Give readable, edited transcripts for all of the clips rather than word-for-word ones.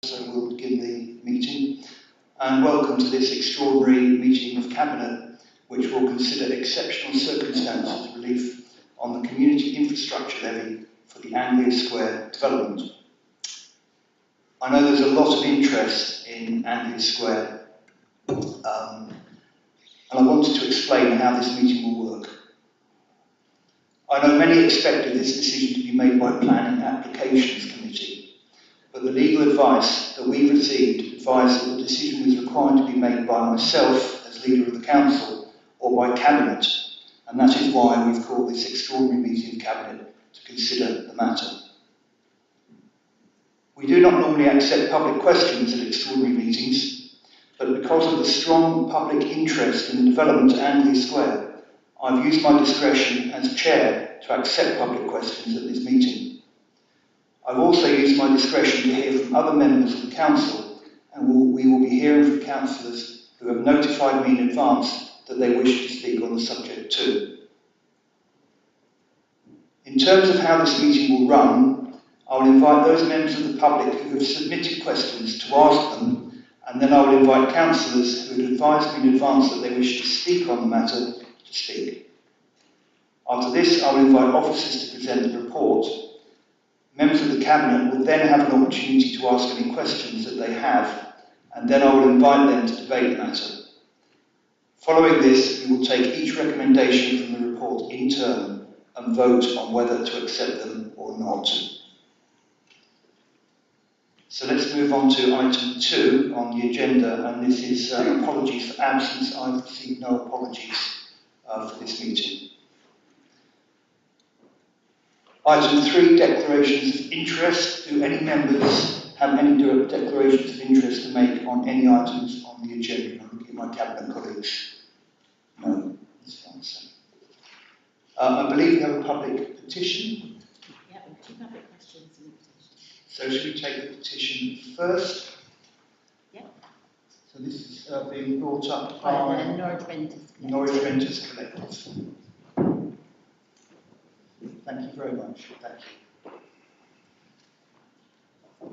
So we'll begin the meeting. And welcome to this extraordinary meeting of Cabinet, which will consider exceptional circumstances relief on the community infrastructure levy for the Anglia Square development. I know there's a lot of interest in Anglia Square, and I wanted to explain how this meeting will work. I know many expected this decision to be made by Planning Applications Committee, but the legal advice that we've received advised that the decision was required to be made by myself as leader of the council or by Cabinet, and that is why we've called this extraordinary meeting of Cabinet to consider the matter. We do not normally accept public questions at extraordinary meetings, but because of the strong public interest in the development of Anglia Square, I've used my discretion as chair to accept public questions at this meeting. I've also used my discretion to hear from other members of the council, and we will be hearing from councillors who have notified me in advance that they wish to speak on the subject too. In terms of how this meeting will run, I will invite those members of the public who have submitted questions to ask them, and then I will invite councillors who had advised me in advance that they wish to speak on the matter to speak. After this, I will invite officers to present the report. Members of the Cabinet will then have an opportunity to ask any questions that they have, and then I will invite them to debate the matter. Following this, we will take each recommendation from the report in turn and vote on whether to accept them or not. So let's move on to item 2 on the agenda, and this is apologies for absence. I've received no apologies for this meeting. Item 3, declarations of interest. Do any members have any declarations of interest to make on any items on the agenda? I'm looking at my Cabinet colleagues. No, that's fine. I believe we have a public petition. Yeah, we have 2 public questions in the petition. So should we take the petition first? Yeah. So this is being brought up By by the Norwich Renters Collective. Norwich Renters Collective. Thank you very much. Thank you.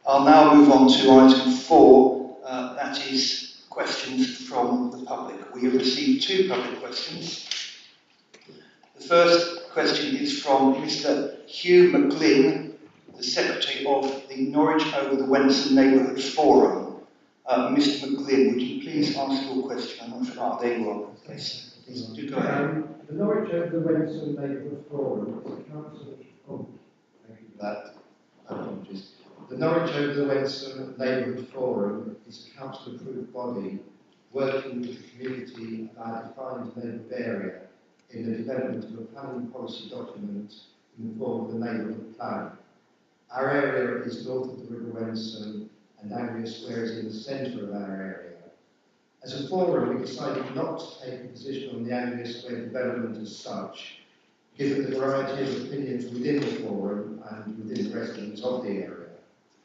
I'll now move on to item 4, that is questions from the public. We have received 2 public questions. The first question is from Mr. Hugh McGlynn, the Secretary of the Norwich Over the Wensum Neighbourhood Forum. Mr. McGlynn, would you please ask your question? I'm not sure. There you are. Yes. Please do go ahead. The Norwich Over the Wensum Neighbourhood Forum is a council. Thank you for that. Apologies. The Norwich Over the Wensum Neighbourhood Forum is a council-approved body working with the community of our defined neighbourhood area in the development of a planning policy document in the form of the neighbourhood plan. Our area is north of the River Wensum, and Anglia Square is in the centre of our area. As a forum, we decided not to take a position on the Anglia Square development as such, given the variety of opinions within the forum and within the residents of the area.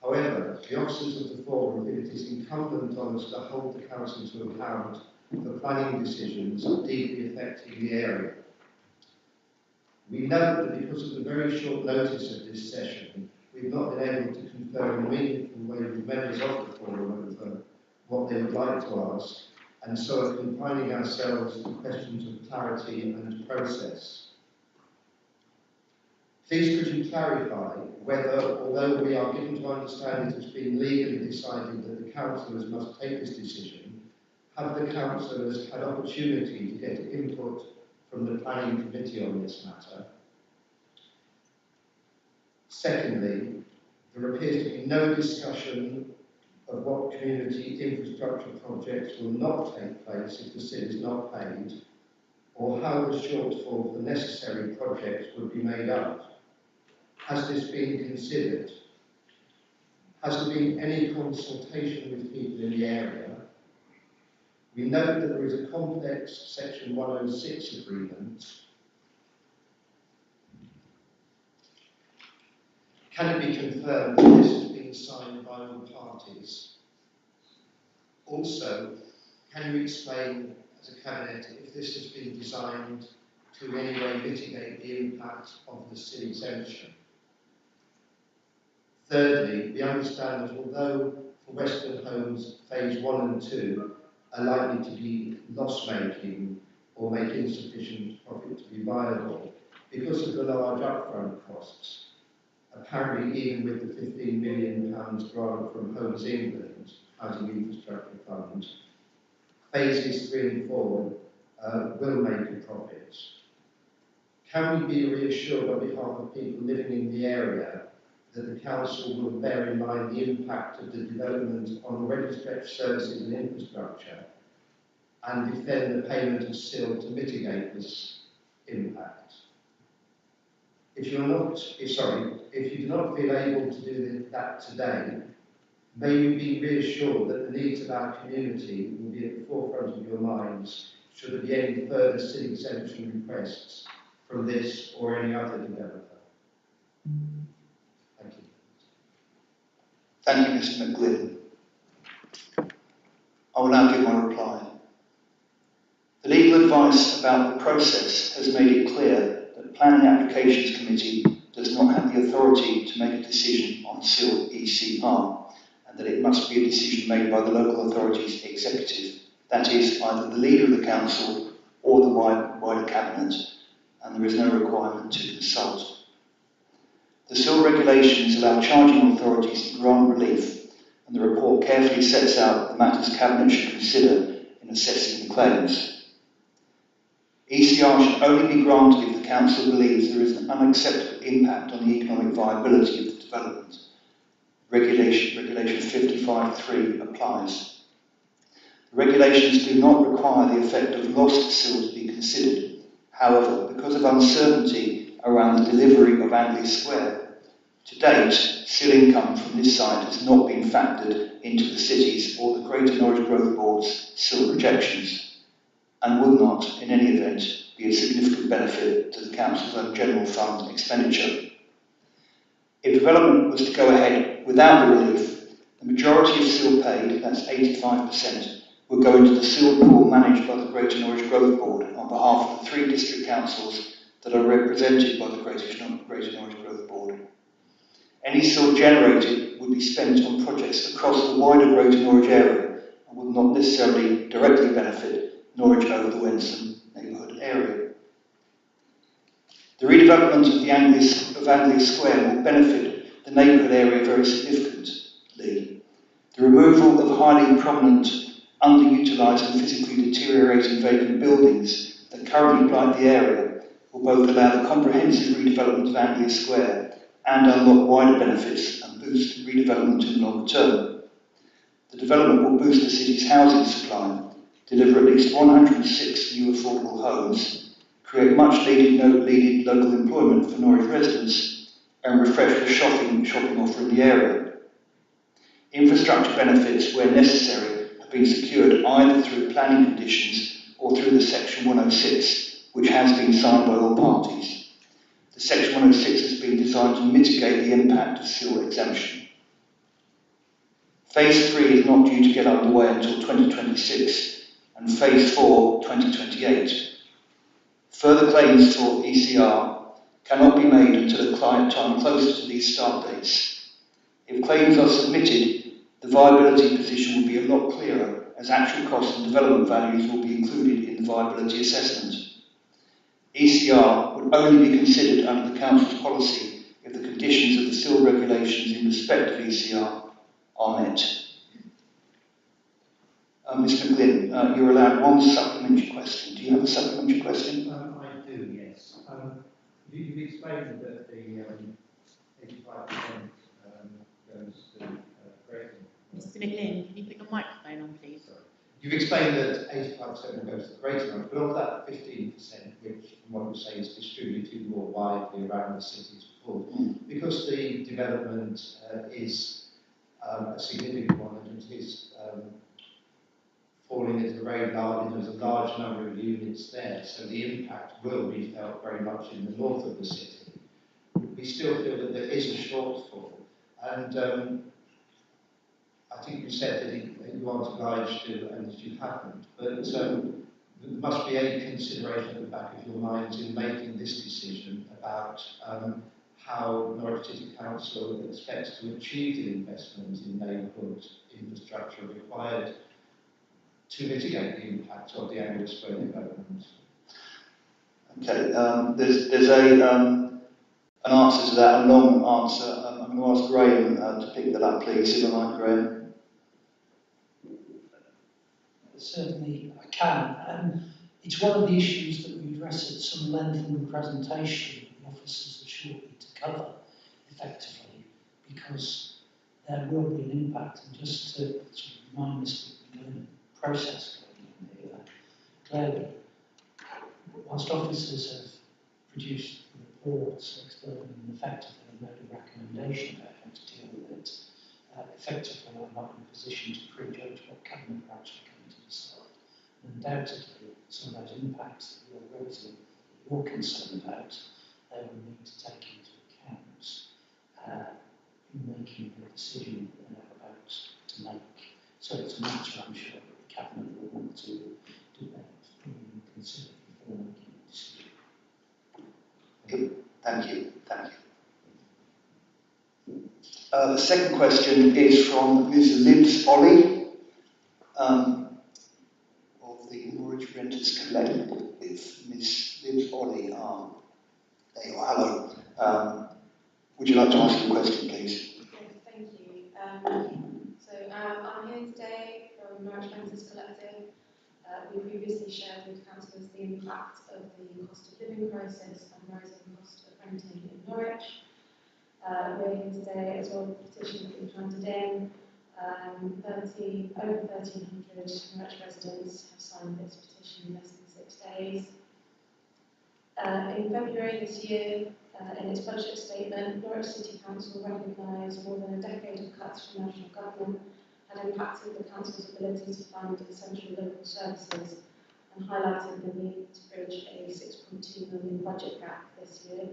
However, the officers of the forum feel it is incumbent on us to hold the council to account for planning decisions deeply affecting the area. We note that because of the very short notice of this session, we've not been able to confer in a meaningful way with members of the forum over what they would like to ask, and so are confining ourselves to questions of clarity and process. Please could you clarify whether, although we are given to understand it has been legally decided that the councillors must take this decision, have the councillors had opportunity to get input from the planning committee on this matter? Secondly, there appears to be no discussion of what community infrastructure projects will not take place if the SID is not paid, or how the shortfall for necessary projects would be made up. Has this been considered? Has there been any consultation with people in the area? We note that there is a complex Section 106 agreement. Can it be confirmed that this has been signed by all parties? Also, can you explain as a Cabinet if this has been designed to in any way mitigate the impact of the SID exemption? Thirdly, we understand that although for Western Homes phase 1 and 2 are likely to be loss-making or make insufficient profit to be viable, because of the large upfront costs, apparently even with the £15 million grant from Homes England, Housing Infrastructure Fund, phases 3 and 4 will make a profit. Can we be reassured on behalf of people living in the area that the Council will bear in mind the impact of the development on already stretched services and infrastructure and defend the payment of SIL to mitigate this impact? If you do not feel able to do that today, may you be reassured that the needs of our community will be at the forefront of your minds should there be any further SIL exemption requests from this or any other developer. Thank you. Thank you, Mr. McGlynn. I will now give my reply. The legal advice about the process has made it clear that the Planning Applications Committee does not have the authority to make a decision on SIL ECR, and that it must be a decision made by the local authority's executive, that is, either the leader of the council or the wider cabinet, and there is no requirement to consult. The SIL regulations allow charging authorities to grant relief, and the report carefully sets out the matters Cabinet should consider in assessing the claims. ECR should only be granted if the Council believes there is an unacceptable impact on the economic viability of the development. Regulation 55.3 applies. The regulations do not require the effect of lost SIL to be considered. However, because of uncertainty around the delivery of Angley Square, to date, SIL income from this site has not been factored into the City's or the Greater Norwich Growth Board's SIL projections, and would not, in any event, be a significant benefit to the Council's own general fund expenditure. If development was to go ahead without the relief, the majority of SIL paid, that's 85%, would go into the SIL pool managed by the Greater Norwich Growth Board on behalf of the 3 district councils that are represented by the Greater Norwich Growth Board. Any SIL generated would be spent on projects across the wider Greater Norwich area and would not necessarily directly benefit Norwich over the Wensum neighbourhood area. The redevelopment of Angley Square will benefit the neighbourhood area very significantly. The removal of highly prominent, underutilised and physically deteriorating vacant buildings that currently blight the area will both allow the comprehensive redevelopment of Angley Square and unlock wider benefits and boost redevelopment in the longer term. The development will boost the city's housing supply, deliver at least 106 new affordable homes, create much needed local employment for Norwich residents, and refresh the shopping offer in the area. Infrastructure benefits, where necessary, have been secured either through planning conditions or through the Section 106, which has been signed by all parties. The Section 106 has been designed to mitigate the impact of SIL exemption. Phase 3 is not due to get underway until 2026, and Phase 4, 2028. Further claims for ECR cannot be made until a client time closer to these start dates. If claims are submitted, the viability position will be a lot clearer, as actual costs and development values will be included in the viability assessment. ECR would only be considered under the Council's policy if the conditions of the SIL regulations in respect of ECR are met. Mr. McGlynn, you're allowed one supplementary question. Do you have a supplementary question? I do, yes. You've explained that the 85% goes to Greater. Mr. McGlynn, can you put your microphone on, please? Sorry. You've explained that 85% goes to Greater Norwich, but of that 15%, which, from what you say, is distributed more widely around the city's pool, because the development is a significant one, and it is falling into a very large, there's a large number of units there, so the impact will be felt very much in the north of the city. We still feel that there is a shortfall, and I think you said that you aren't obliged to, and that you haven't, but there must be a consideration at the back of your minds in making this decision about how Norwich City Council expects to achieve the investment in neighbourhood infrastructure required to mitigate the impact of the Angle Square development. Okay, there's an answer to that, a long answer. I'm going to ask Graham to pick that up, please. Is it all right, Graham? Certainly I can. It's one of the issues that we address at some length in the presentation that the officers are shortly to cover effectively, because there will be an impact. And just to sort of remind us that we're in a process going on here, clearly, whilst officers have produced reports explaining effectively and made a recommendation about how to deal with it, effectively I'm not in a position to prejudge what Cabinet are actually going to decide. Undoubtedly, some of those impacts that you're raising, that you're concerned about, they will need to take into account in making the decision that they're about to make. So it's a matter I'm sure that the Cabinet will want to consider before making a decision. Thank you. Thank you. The second question is from Ms. Liz Ollie of the Norwich Renters Collective. If Ms. Liz Ollie, there you are. Hello. Would you like to ask your question, please? Yes, thank you. I'm here today from Norwich Renters Collective. We previously shared with councillors the impact of the cost of living crisis and rising cost of renting in Norwich. We're here today as well with a petition that we've handed in. Over 1,300 Norwich residents have signed this petition in less than 6 days. In February this year, in its budget statement, Norwich City Council recognised more than a decade of cuts from national government had impacted the council's ability to fund essential local services and highlighted the need to bridge a £6.2 million budget gap this year.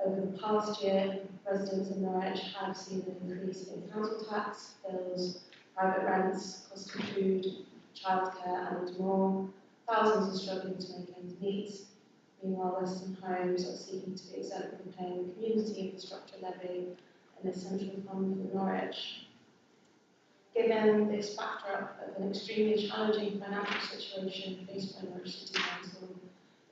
Over the past year, residents in Norwich have seen an increase in council tax, bills, private rents, cost of food, childcare and more. Thousands are struggling to make ends meet. Meanwhile, Western Homes are seeking to be exempt from paying the community infrastructure levy, an essential fund for Norwich. Given this backdrop of an extremely challenging financial situation faced by Norwich City Council,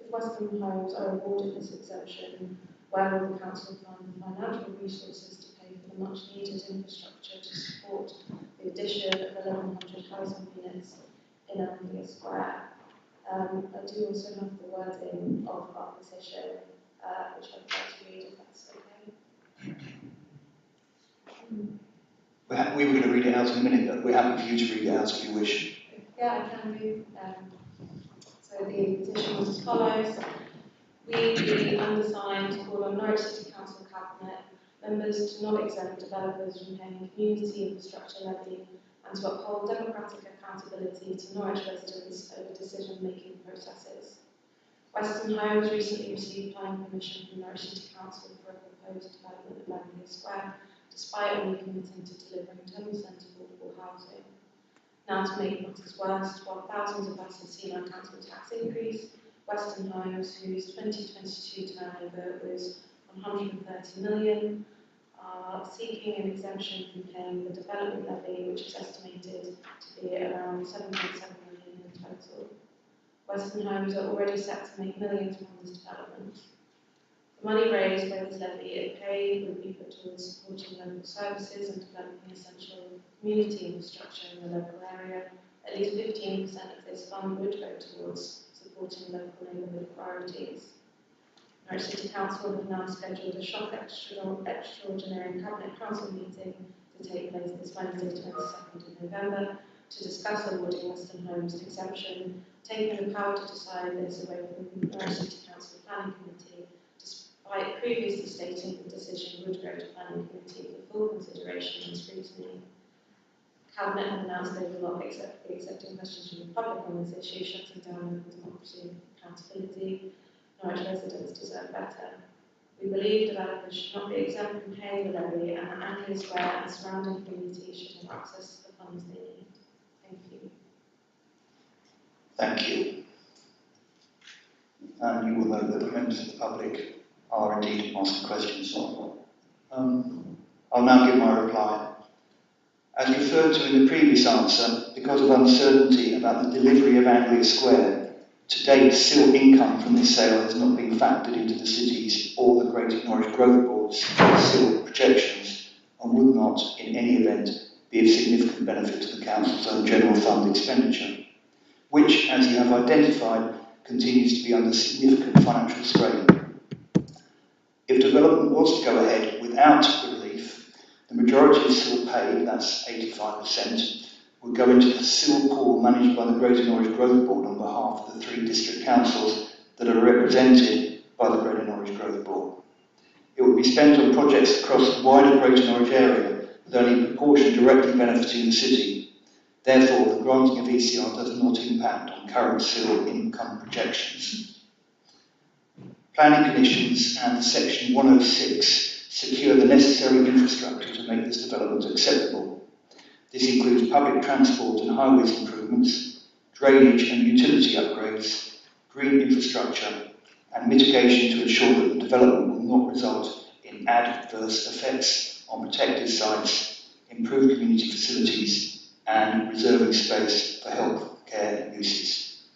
if Western Homes are awarded this exemption, where will the council find the financial resources to pay for the much needed infrastructure to support the addition of 1,100 housing units in Anglia Square? I do also have the wording of our petition, which I'd like to read if that's okay. We were going to read it out in a minute, but we're happy for you to read it out if you wish. Yeah, I can do. So the petition was as follows. We, the undersigned, call on Norwich City Council Cabinet members to not exempt developers from paying community infrastructure levy and to uphold democratic accountability to Norwich residents over decision-making processes. Western Homes recently received planning permission from Norwich City Council for a proposed development of Anglia Square, despite only committing to delivering 10% affordable housing. Now, to make matters worse, while thousands of us have seen our council tax increase, Western Homes, whose 2022 turnover was 130 million, are seeking an exemption from paying the development levy, which is estimated to be around 7.7 million in total. Western Homes are already set to make millions from this development. The money raised by this levy, if paid, would be put towards supporting local services and developing essential community infrastructure in the local area. At least 15% of this fund would go towards supporting local neighbourhood priorities. Norwich City Council have now scheduled a shock extraordinary Cabinet Council meeting to take place this Wednesday, 22nd of November, to discuss awarding Western Homes an exemption, taking the power to decide this away from the Norwich City Council Planning Committee, despite previously stating the decision would go to Planning Committee for full consideration and scrutiny. Cabinet have announced they will not be accepting questions from the public on this issue, shutting down local democracy and accountability. Norwich residents deserve better. We believe developers should not be exempt from paying the levy, and that Anglia Square and surrounding communities should have access to the funds they need. Thank you. Thank you. And you will know that the members of the public are indeed asking questions. I'll now give my reply. As referred to in the previous answer, because of uncertainty about the delivery of Anglia Square, to date, SIL income from this sale has not been factored into the city's or the Greater Norwich Growth Board's SIL projections and would not, in any event, be of significant benefit to the Council's own general fund expenditure, which, as you have identified, continues to be under significant financial strain. If development was to go ahead without the relief, the majority of SIL paid, that's 85%, would go into the SIL pool managed by the Greater Norwich Growth Board on behalf of the 3 district councils that are represented by the Greater Norwich Growth Board. It would be spent on projects across the wider Greater Norwich area, with only a proportion directly benefiting the city. Therefore, the granting of ECR does not impact on current SIL income projections. Planning conditions and Section 106 secure the necessary infrastructure to make this development acceptable. This includes public transport and highways improvements, drainage and utility upgrades, green infrastructure, and mitigation to ensure that the development will not result in adverse effects on protected sites, improved community facilities, and reserving space for health care uses.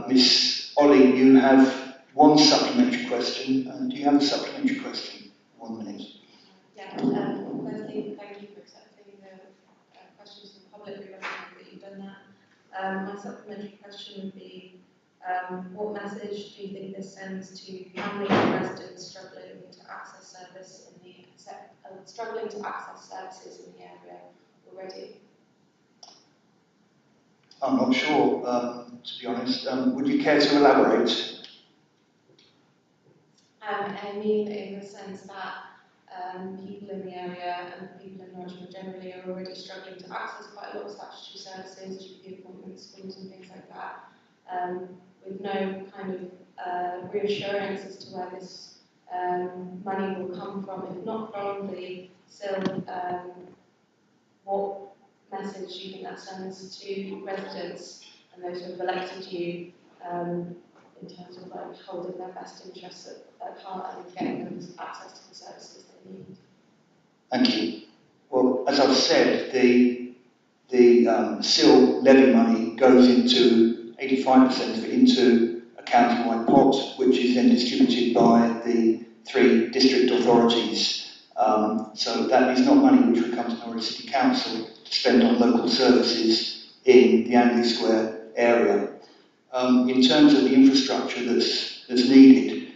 Ms. Ollie, you have one supplementary question. Do you have a supplementary question? 1 minute. Yeah, firstly, thank you for accepting the questions from the public. We recognise that you've done that. My supplementary question would be, what message do you think this sends to families and residents struggling to access services in the area already? I'm not sure, to be honest. Would you care to elaborate? I mean, in the sense that people in the area and people in Norwich more generally are already struggling to access quite a lot of statutory services, GP appointments, schools and things like that, with no kind of reassurance as to where this money will come from. If not from the SIL, what message do you think that sends to residents and those who have elected you in terms of like holding their best interests at heart and getting them access to the services they need? Thank you. Well, as I've said, the SIL levy money goes into 85% of it into a county-wide pot, which is then distributed by the 3 district authorities. So that is not money which would come to Norwich City Council to spend on local services in the Anglia Square area. In terms of the infrastructure that's needed,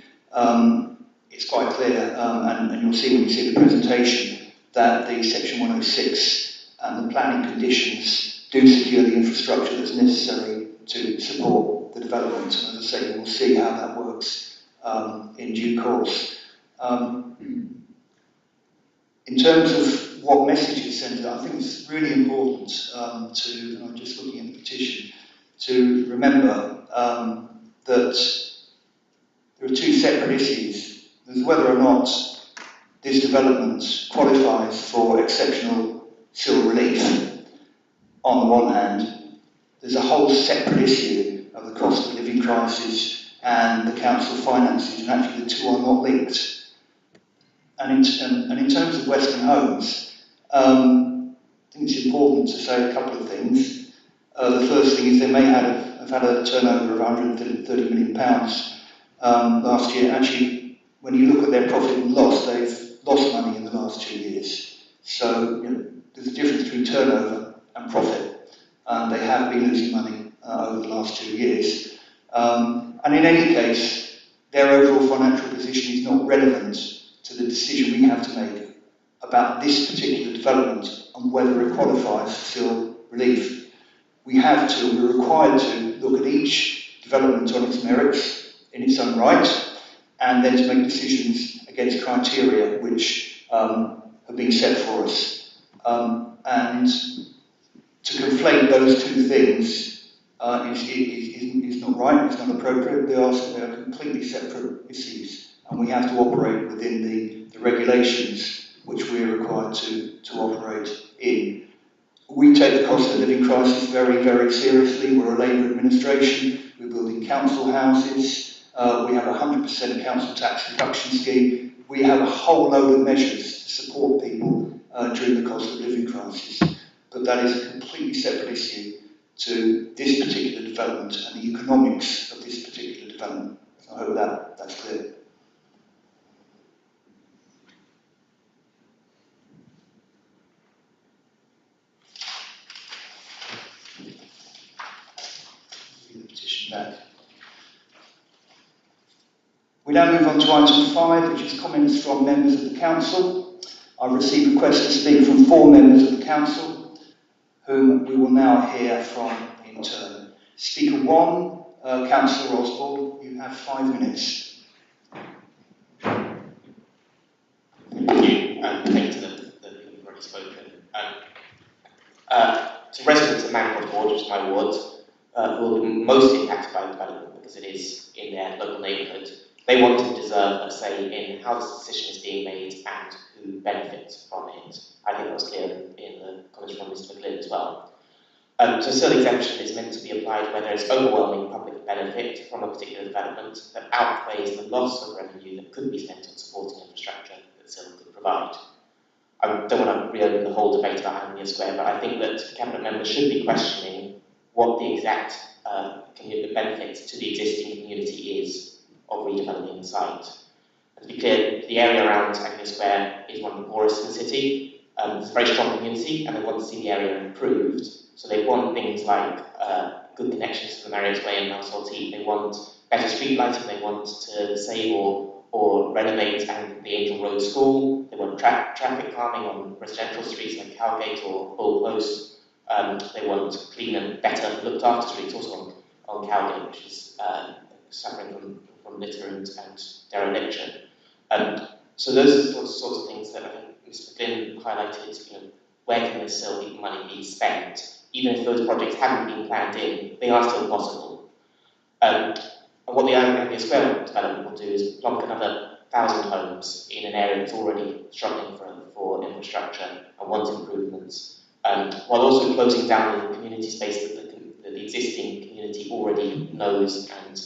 it's quite clear, and you'll see when you see the presentation, that the Section 106 and the planning conditions do secure the infrastructure that's necessary to support the development. And as I say, we'll see how that works in due course. In terms of what message it sends out, I think it's really important and I'm just looking at the petition, to remember that there are 2 separate issues. There's whether or not this development qualifies for exceptional SIL relief on the one hand. There's a whole separate issue of the cost of living crisis and the council finances, and actually the 2 are not linked. And in terms of Western Homes, I think it's important to say a couple of things. The first thing is they may have had a turnover of £130 million last year. Actually, when you look at their profit and loss, they've lost money in the last 2 years. So there's a difference between turnover and profit. They have been losing money over the last 2 years. And in any case, their overall financial position is not relevant to the decision we have to make about this particular development and whether it qualifies for SIL relief. We're required to look at each development on its merits in its own right, and then to make decisions against criteria which have been set for us. And to conflate those 2 things is not right, it's not appropriate. They are completely separate issues, and we have to operate within the regulations which we are required to operate in. We take the cost of living crisis very, very seriously. We're a Labour administration. We're building council houses. We have a 100% council tax reduction scheme. We have a whole load of measures to support people during the cost of living crisis. But that is a completely separate issue to this particular development and the economics of this particular development. So I hope that's clear. The petition back. We now move on to item 5, which is comments from members of the council. I've received requests to speak from 4 members of the council, whom we will now hear from in turn. Speaker 1, Councillor Osborne, you have 5 minutes. Thank you, and thank you to the people who've already spoken. To residents of Mangrove Ward, which is my ward, who will be most impacted by the development because it is in their local neighbourhood, they want and deserve a say in how this decision is being made and who benefits from it. I think that was clear in the comments from Mr. McGlynn as well. So civil exemption is meant to be applied where there is overwhelming public benefit from a particular development that outweighs the loss of revenue that could be spent on supporting infrastructure that civil could provide. I don't want to reopen the whole debate about Anglia Square, but I think that Cabinet members should be questioning what the exact benefit to the existing community is of redeveloping the site. And to be clear, the area around Anglia Square is one of the poorest in the city. It's a very strong community, and they want to see the area improved. So they want things like good connections to the Marriott's Way and Mount Saltine. They want better street lighting. They want to save or renovate the Angel Road School. They want traffic calming on residential streets like Cowgate or Bull Close. They want clean and better looked after streets also on Cowgate, which is suffering from litter and dereliction. So those are the sorts of things that I think Mr. McGlynn highlighted. Where can this still money be spent? Even if those projects haven't been planned in, they are still possible. And what the Anglia Square development will do is plonk another 1,000 homes in an area that's already struggling for infrastructure and wants improvements, while also closing down the community space that the existing community already knows and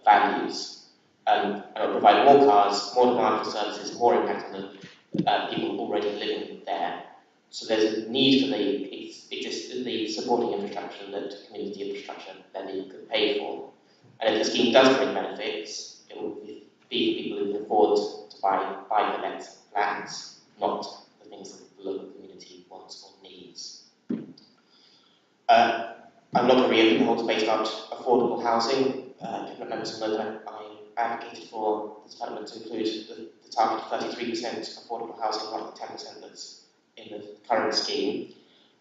values. And it will provide more cars, more demand for services, more impact on the people already living there. So there's a need for the supporting infrastructure that community infrastructure levy could pay for. And if the scheme does bring benefits, it will be people who can afford to buy the next lands, not the things that the local community wants or needs. I'm not going to reopen the whole debate about affordable housing. Cabinet members will know that I advocated for the development to include the target of 33% affordable housing, not the 10% that's in the current scheme.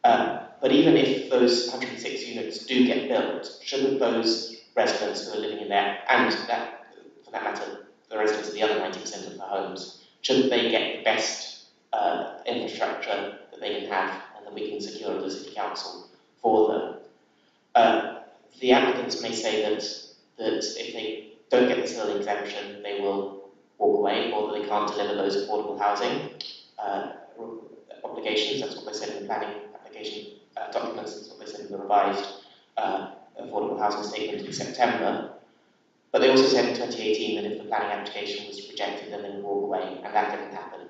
But even if those 106 units do get built, shouldn't those residents who are living in there, and that, for that matter, the residents of the other 90% of the homes, shouldn't they get the best infrastructure that they can have and that we can secure as a city council for them? The applicants may say that if they don't get the civil exemption, they will walk away, or that they can't deliver those affordable housing obligations. That's what they said in the planning application documents. That's what they said in the revised affordable housing statement in September. But they also said in 2018 that if the planning application was rejected, then they would walk away, and that didn't happen.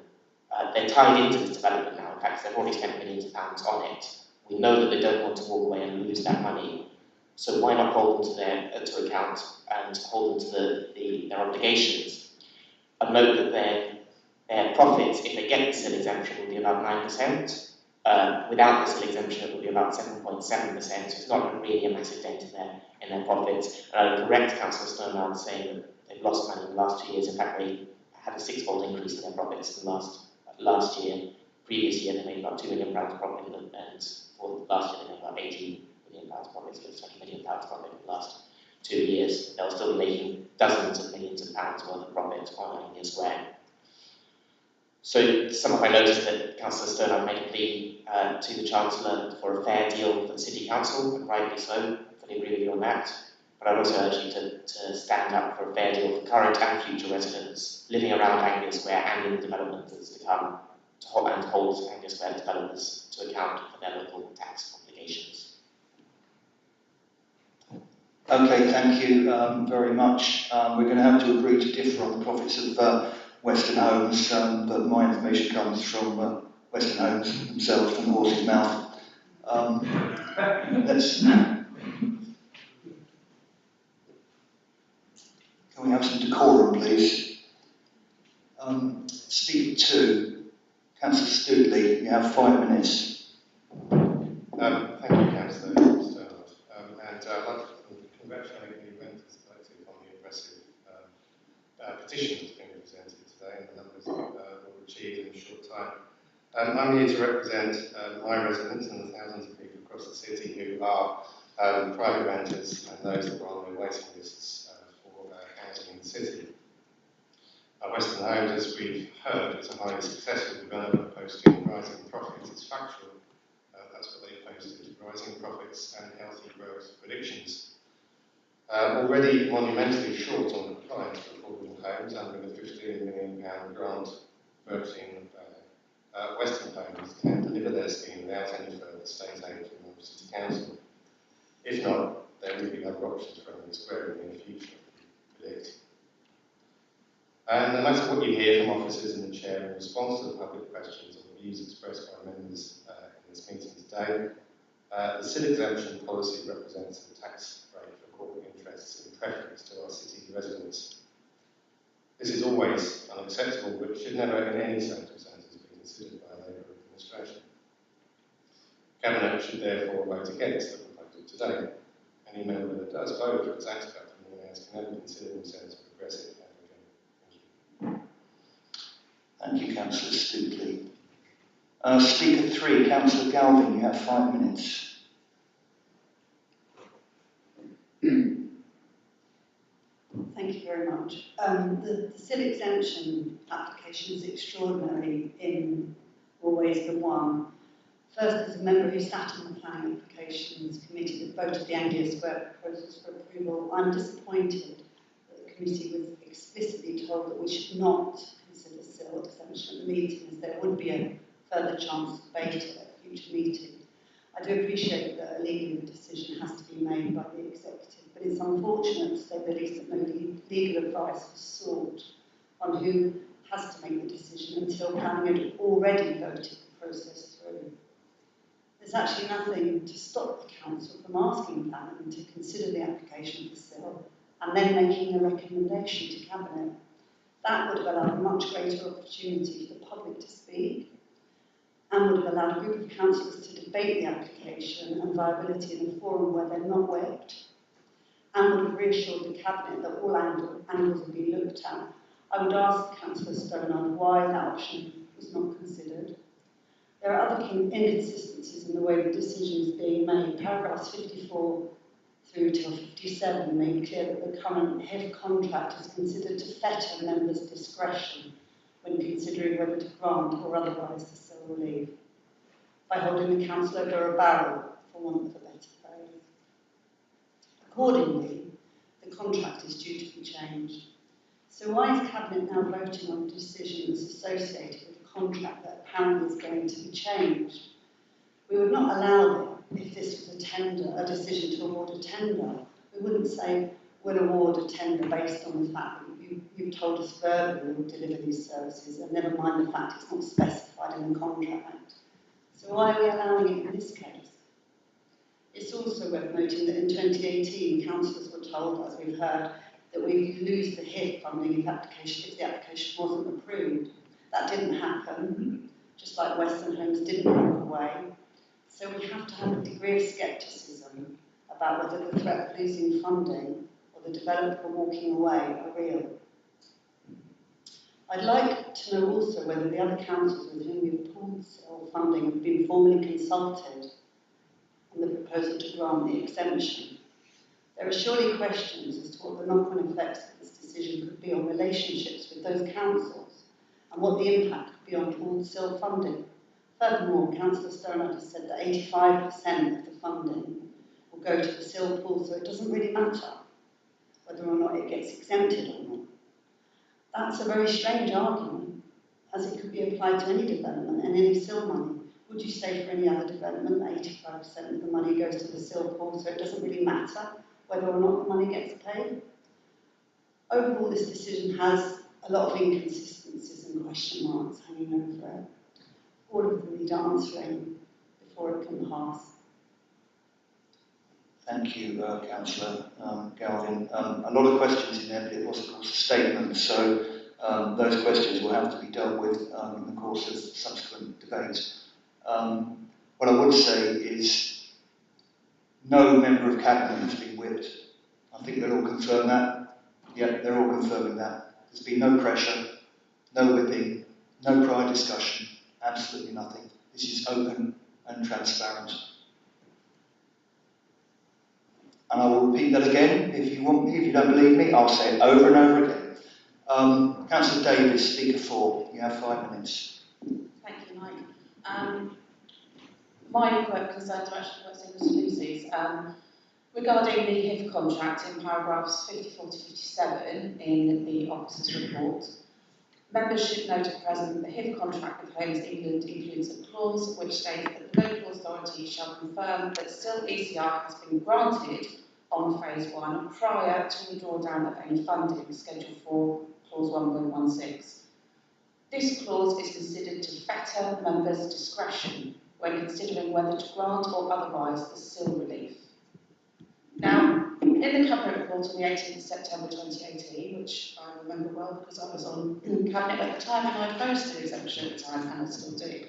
They're tied into this development now. In fact, they've already spent millions of pounds on it. We know that they don't want to walk away and lose that money. So why not hold them to account and hold them to their obligations? And note that their profits, if they get the civil exemption, will be about 9%. Without the civil exemption, it will be about 7.7%. So it's not really a massive dent in their profits. And I would correct Councillor Stone saying that they've lost money in the last 2 years. In fact, they had a 6-fold increase in their profits in last year. Previous year, they made about £2 million profit, and for last year, they made about £18 million profit. So it's £20 million profit in the last 2 years. They'll still be making dozens of millions of pounds worth of profit on Anglia Square. So to sum up, I noticed that Councillor Stone made a plea to the Chancellor for a fair deal for the City Council, and rightly so. I fully agree with you on that. But I'd also urge you to stand up for a fair deal for current and future residents living around Anglia Square and in the development that's to come, and hold Anglia Square developers to account for their local tax obligations. Okay, thank you very much. We're going to have to agree to differ on the profits of Western Homes, but my information comes from Western Homes themselves, from the horse's mouth. Can we have some decorum, please? Speaker 2, Councillor Studley, you have 5 minutes. Thank you, Councillor Sternard. And I'd like to congratulate the Renters Collective on the impressive petition that's been presented today and the numbers that were achieved in a short time. I'm here to represent my residents and the thousands of people across the city who are private renters and those that are on their waiting lists for housing in the city. Western Homes, as we've heard, is a highly successful developer posting rising profits. It's factual. That's what they posted, rising profits and healthy growth predictions. Already monumentally short on compliance for affordable homes under the £15 million grant voting Western Homes can deliver their scheme without any further state aid from Norwich City Council. If not, there will be other options for them to grow in the future, we predict. And no matter what you hear from officers in the chair in response to the public questions or views expressed by members in this meeting today, the SIL exemption policy represents a tax break for corporate interests in preference to our city's residents. This is always unacceptable, but should never in any circumstances be considered by a Labour administration. Cabinet should therefore vote against the proposal today. Any member that does vote for a tax cut from the mayors can never consider themselves progressive. Thank you, Councillor Studley. Speaker 3, Councillor Galvin, you have 5 minutes. Thank you very much. The SIL exemption application is extraordinary in more ways than one. First, as a member who sat on the planning applications committee that voted the Anglia Square proposals for approval, I'm disappointed that the committee was explicitly told that we should not consider SIL exemption at the meeting, as there would be a further chance to debate it at a future meeting. I do appreciate that a legal decision has to be made by the executive, but it's unfortunate, to say the least, that no legal advice was sought on who has to make the decision until planning had already voted the process through. There's actually nothing to stop the council from asking planning to consider the application for SIL and then making a recommendation to cabinet. That would have allowed a much greater opportunity for the public to speak and would have allowed a group of councillors to debate the application and viability in a forum where they're not whipped, and would have reassured the cabinet that all angles would be looked at. I would ask Councillor Sternard why that option was not considered. There are other inconsistencies in the way the decision is being made. Paragraphs 54 through to 57 make clear that the current HIF contract is considered to fetter members' discretion when considering whether to grant or otherwise the SIL relief, by holding the council over a barrel, for want of a better phrase. Accordingly, the contract is due to be changed. So why is Cabinet now voting on decisions associated with a contract that apparently is going to be changed? We would not allow it if this was a tender, a decision to award a tender. We wouldn't say we'll award a tender based on the fact that you've told us verbally we'll deliver these services, and never mind the fact it's not specified in the contract. So why are we allowing it in this case? It's also worth noting that in 2018, councillors were told, as we've heard, that we would lose the HIF funding if the application wasn't approved. That didn't happen, just like Western Homes didn't walk away. So we have to have a degree of scepticism about whether the threat of losing funding or the developer walking away are real. I'd like to know also whether the other councils with whom we've pulled SIL funding have been formally consulted on the proposal to grant the exemption. There are surely questions as to what the knock-on effects of this decision could be on relationships with those councils and what the impact could be on pooled SIL funding. Furthermore, Councillor Sternard has said that 85% of the funding will go to the SIL pool, so it doesn't really matter whether or not it gets exempted or not. That's a very strange argument, as it could be applied to any development and any SIL money. Would you say for any other development that 85% of the money goes to the SIL pool, so it doesn't really matter whether or not the money gets paid. Overall, this decision has a lot of inconsistencies and question marks hanging over it. All of them need answering before it can pass. Thank you, Councillor Galvin. A lot of questions in there, but it was, of course, a statement, so those questions will have to be dealt with in the course of subsequent debate. What I would say is no member of Cabinet has been whipped. I think they'll all confirm that. Yeah, they're all confirming that. There's been no pressure, no whipping, no prior discussion, absolutely nothing. This is open and transparent. And I will repeat that again if you want me. If you don't believe me, I'll say it over and over again. Councillor Davis, Speaker 4, you have 5 minutes. Thank you, Mike. My concerns are actually quite similar to Lucy's. Regarding the HIF contract in paragraphs 54 to 57 in the officer's report, members should note at present the HIF contract with Homes England includes a clause which states that the local authority shall confirm that still ECR has been granted on phase 1 prior to the drawdown of any funding, schedule 4, clause 1.16. This clause is considered to fetter members' discretion when considering whether to grant or otherwise the SIL relief. Now, in the Cabinet report on the 18th of September 2018, which I remember well because I was on Cabinet at the time and I opposed to the exemption at the time and I still do,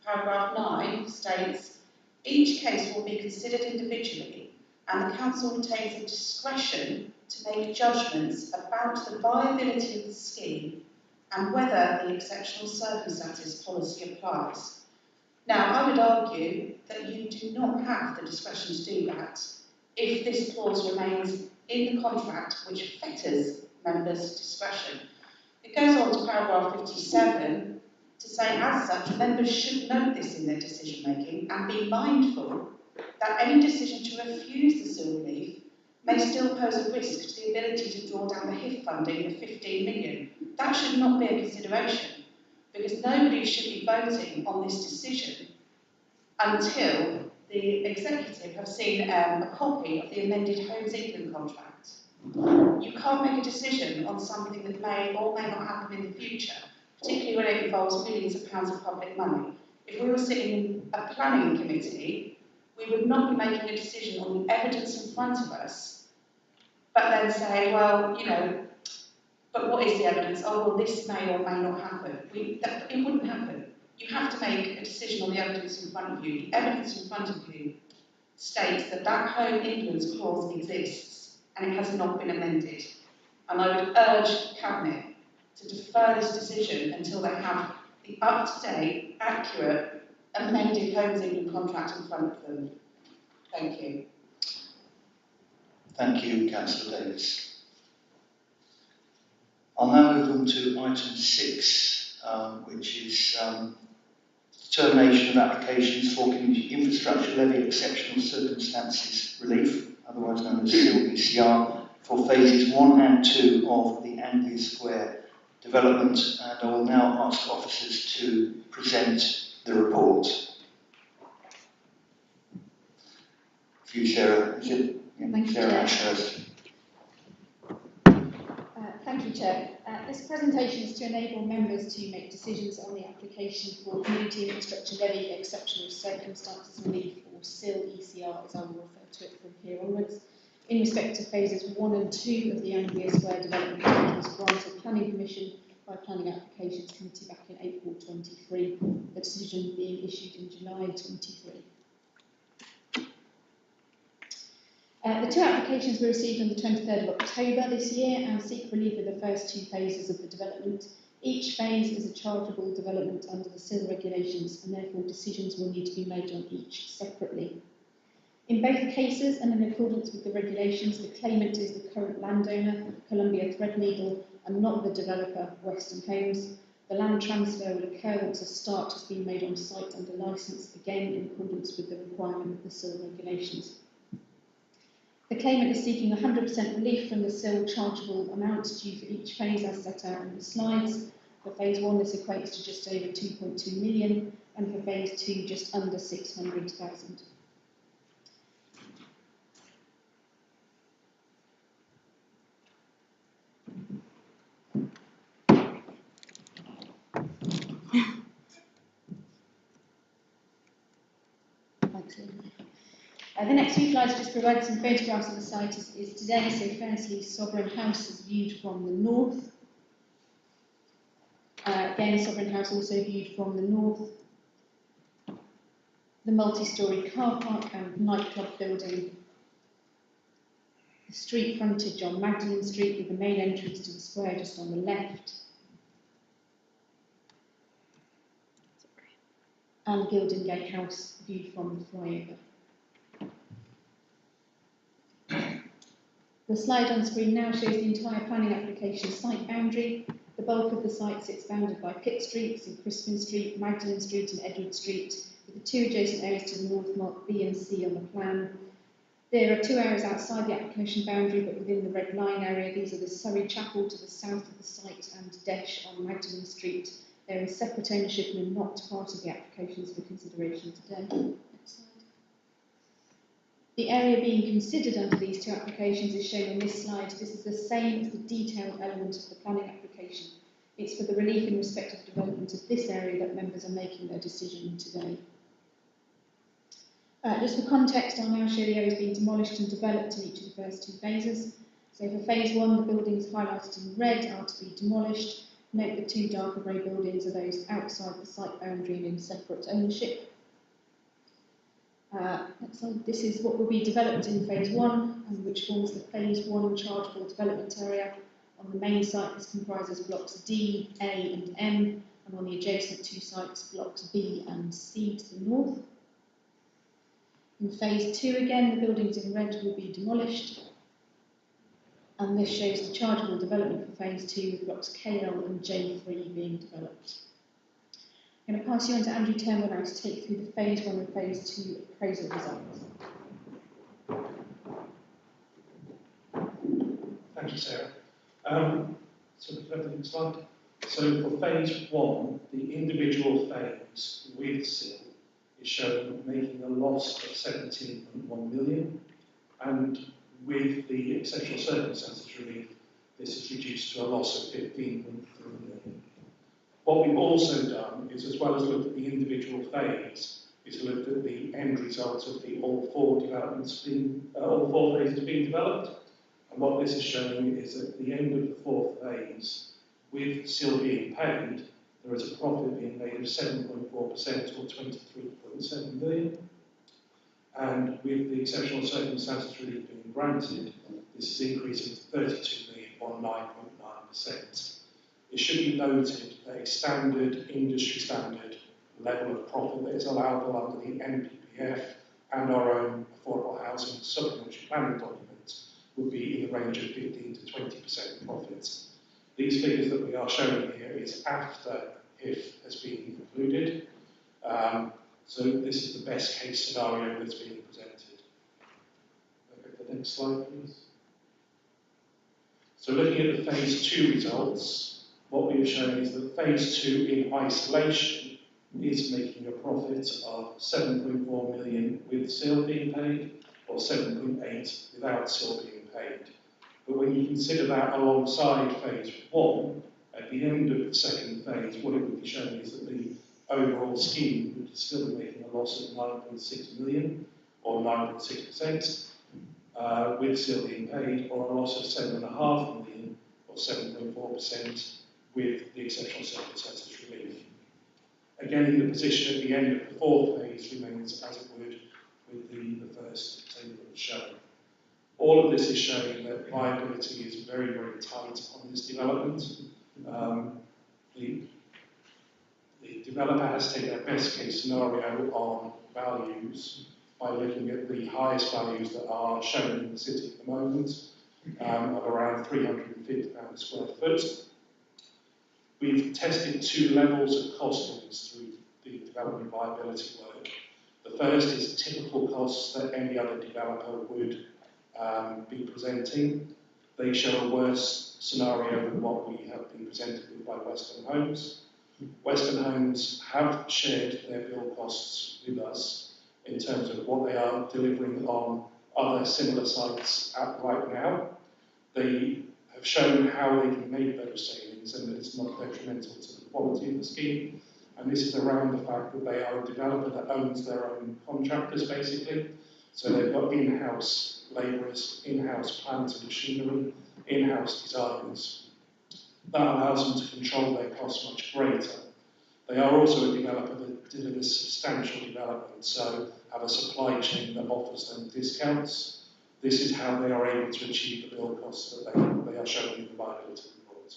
paragraph 9 states, each case will be considered individually and the Council retains the discretion to make judgments about the viability of the scheme and whether the exceptional circumstances policy applies. Now, I would argue that you do not have the discretion to do that if this clause remains in the contract which fetters members' discretion. It goes on to paragraph 57 to say, as such, members should note this in their decision making and be mindful that any decision to refuse the SIL relief may still pose a risk to the ability to draw down the HIF funding of 15 million. That should not be a consideration because nobody should be voting on this decision until the executive have seen a copy of the amended Homes England contract. You can't make a decision on something that may or may not happen in the future, particularly when it involves millions of pounds of public money. If we were sitting in a planning committee, we would not be making a decision on the evidence in front of us, but then say, well, you know, but what is the evidence? Oh, well, this may or may not happen. It wouldn't happen. You have to make a decision on the evidence in front of you. The evidence in front of you states that that Home England's clause exists and it has not been amended. And I would urge Cabinet to defer this decision until they have the up-to-date, accurate, amended Homes England contract in front of them. Thank you. Thank you, Councillor Davis. I'll now move on to item 6, which is determination of applications for community infrastructure levy exceptional circumstances relief, otherwise known as SIL-ECR, for phases 1 and 2 of the Anglia Square development, and I will now ask officers to present the report. For you, Sarah, is it? Yeah, Thank you, Sarah Chair. Ashurst. Thank you, Chair. This presentation is to enable members to make decisions on the application for Community Infrastructure Levy Exceptional Circumstances Relief, or SIL-ECR, as I will refer to it from here onwards, in respect to phases 1 and 2 of the Anglia Square development, which was granted planning permission by Planning Applications Committee back in April 23, the decision being issued in July 23. The 2 applications were received on the 23rd of October this year and seek relief of the first 2 phases of the development. Each phase is a chargeable development under the SIL regulations and therefore decisions will need to be made on each separately. In both cases and in accordance with the regulations, the claimant is the current landowner, Columbia Threadneedle, and not the developer, Western Homes. The land transfer will occur once a start has been made on site under licence, again in accordance with the requirement of the SIL regulations. The claimant is seeking 100% relief from the SIL chargeable amounts due for each phase as set out in the slides. For phase 1, this equates to just over 2.2 million, and for phase 2, just under 600,000. Thanks, Lynn. The next few slides just provide some photographs of the site as is today. So firstly, Sovereign House is viewed from the north. Again, Sovereign House also viewed from the north. The multi-storey car park and nightclub building. The street frontage on Magdalen Street with the main entrance to the square just on the left. And Gildon Gate House viewed from the flyover. The slide on screen now shows the entire planning application site boundary. The bulk of the site sits bounded by Pitt Streets in Crispin Street, Magdalen Street and Edward Street, with the two adjacent areas to the north marked B and C on the plan. There are two areas outside the application boundary but within the red line area. These are the Surrey Chapel to the south of the site and Desh on Magdalen Street. They're in separate ownership and are not part of the applications for consideration today. Next slide. The area being considered under these two applications is shown on this slide. This is the same as the detailed element of the planning application. It's for the relief in respect of the development of this area that members are making their decision today. Just for context, I'll now show the areas being demolished and developed in each of the first two phases. So for phase one, the buildings highlighted in red are to be demolished. Note the two darker grey buildings are those outside the site boundary and in separate ownership. This is what will be developed in phase one, which forms the phase one chargeable development area. On the main site, this comprises blocks D, A and M, and on the adjacent two sites, blocks B and C to the north. In phase two again, the buildings in red will be demolished. And this shows the chargeable development for phase two with blocks KL and J3 being developed. I'm going to pass you on to Andrew Turnbull now to take you through the phase one and phase two appraisal results. Thank you, Sarah. So we can have the next slide. So for phase one, the individual phase with SIL is showing making a loss of 17.1 million, and with the exceptional circumstances relief, this is reduced to a loss of 15.3 million. What we've also done is, as well as looked at the individual phase, is looked at the end result of the all four phases being developed. And what this is showing is that at the end of the fourth phase, with SIL being paid, there is a profit being made of 7.4% or 23.7 million. And with the exceptional circumstances relief being granted, this is increasing to 32 million or 9.9%. It should be noted that a standard, industry standard level of profit that is allowable under the NPPF and our own affordable housing supplementary planning documents would be in the range of 15 to 20% profits. These figures that we are showing here is after HIF has been included. So this is the best case scenario that's being presented. Go to the next slide, please. So looking at the phase two results, what we have shown is that phase two in isolation is making a profit of 7.4 million with SIL being paid, or 7.8 without SIL being paid. But when you consider that alongside phase one, at the end of the second phase, what it would be showing is that the overall scheme would still be making a loss of 9.6 million, or 9.6%, with SIL being paid, or a loss of 7.5 million, or 7.4%, with the exceptional circumstances relief. Again, the position at the end of the fourth phase remains as it would with the first table that was shown. All of this is showing that viability is very, very tight on this development. The developer has taken a best case scenario on values by looking at the highest values that are shown in the city at the moment, of around £350 a square foot. We've tested two levels of costings through the development viability work. The first is typical costs that any other developer would be presenting. They show a worse scenario than what we have been presented with by Western Homes. Western Homes have shared their build costs with us in terms of what they are delivering on other similar sites right now. They have shown how they can make those savings and that it's not detrimental to the quality of the scheme, And this is around the fact that they are a developer that owns their own contractors, basically. So they've got in-house labourers, in-house plant and machinery, in-house designers. That allows them to control their costs much greater. They are also a developer that delivers substantial development, so have a supply chain that offers them discounts. This is how they are able to achieve the build costs that they are showing in the viability report.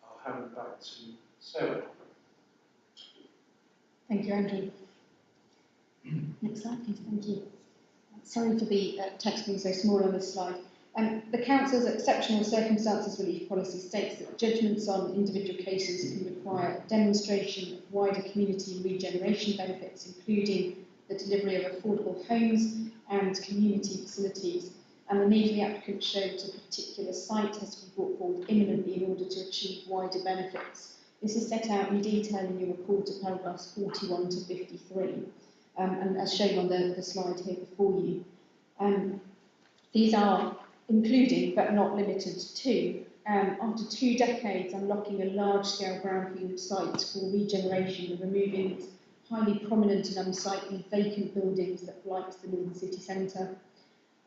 I'll hand back to Sarah. Thank you, Andrew. Next slide, please. Thank you. Sorry for the text being so small on this slide. The Council's exceptional circumstances relief policy states that judgments on individual cases can require demonstration of wider community regeneration benefits, including the delivery of affordable homes and community facilities, and the need for the applicant showed to a particular site has to be brought forward imminently in order to achieve wider benefits. This is set out in detail in your report at paragraphs 41 to 53, and as shown on the slide here before you. These are including, but not limited to, after 2 decades unlocking a large-scale brownfield site for regeneration and removing highly prominent and unsightly vacant buildings that blight the northern city centre.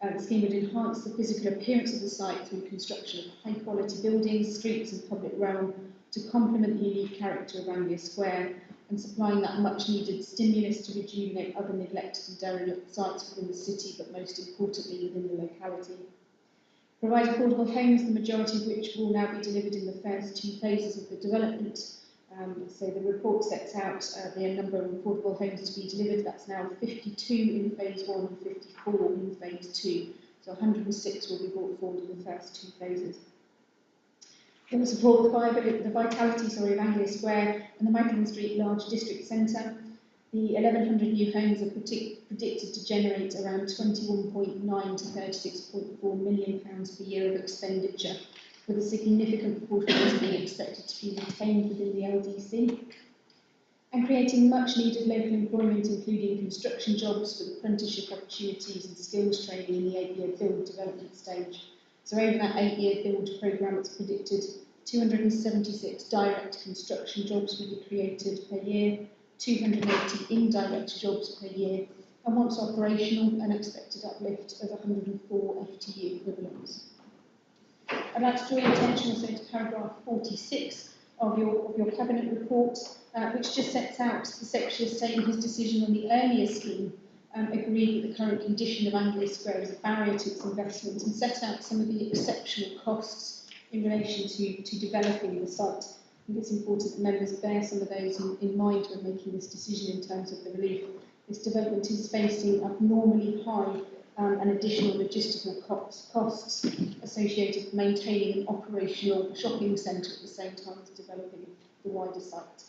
The scheme would enhance the physical appearance of the site through construction of high-quality buildings, streets and public realm to complement the unique character of Anglia Square and supplying that much-needed stimulus to rejuvenate other neglected and derelict sites within the city, but most importantly within the locality. Provide affordable homes, the majority of which will now be delivered in the first 2 phases of the development. So the report sets out the number of affordable homes to be delivered. That's now 52 in phase 1 and 54 in phase 2. So 106 will be brought forward in the first 2 phases. It will support the vitality of Anglia Square and the Magdalen Street large district centre. The 1,100 new homes are predicted to generate around £21.9 to £36.4 million per year of expenditure, with a significant proportion being expected to be retained within the LDC, and creating much needed local employment, including construction jobs with apprenticeship opportunities and skills training in the 8-year build development stage. So over that 8-year build programme, it's predicted 276 direct construction jobs will be created per year, 280 indirect jobs per year, and once operational, an expected uplift of 104 FTE equivalents. I'd like to draw your attention also to paragraph 46 of your Cabinet report, which just sets out the Secretary of State in his decision on the earlier scheme agreed that the current condition of Anglia Square is a barrier to its investment and set out some of the exceptional costs in relation to developing the site. I think it's important that members bear some of those in mind when making this decision in terms of the relief. This development is facing abnormally high and additional logistical costs associated with maintaining an operational shopping centre at the same time as developing the wider site.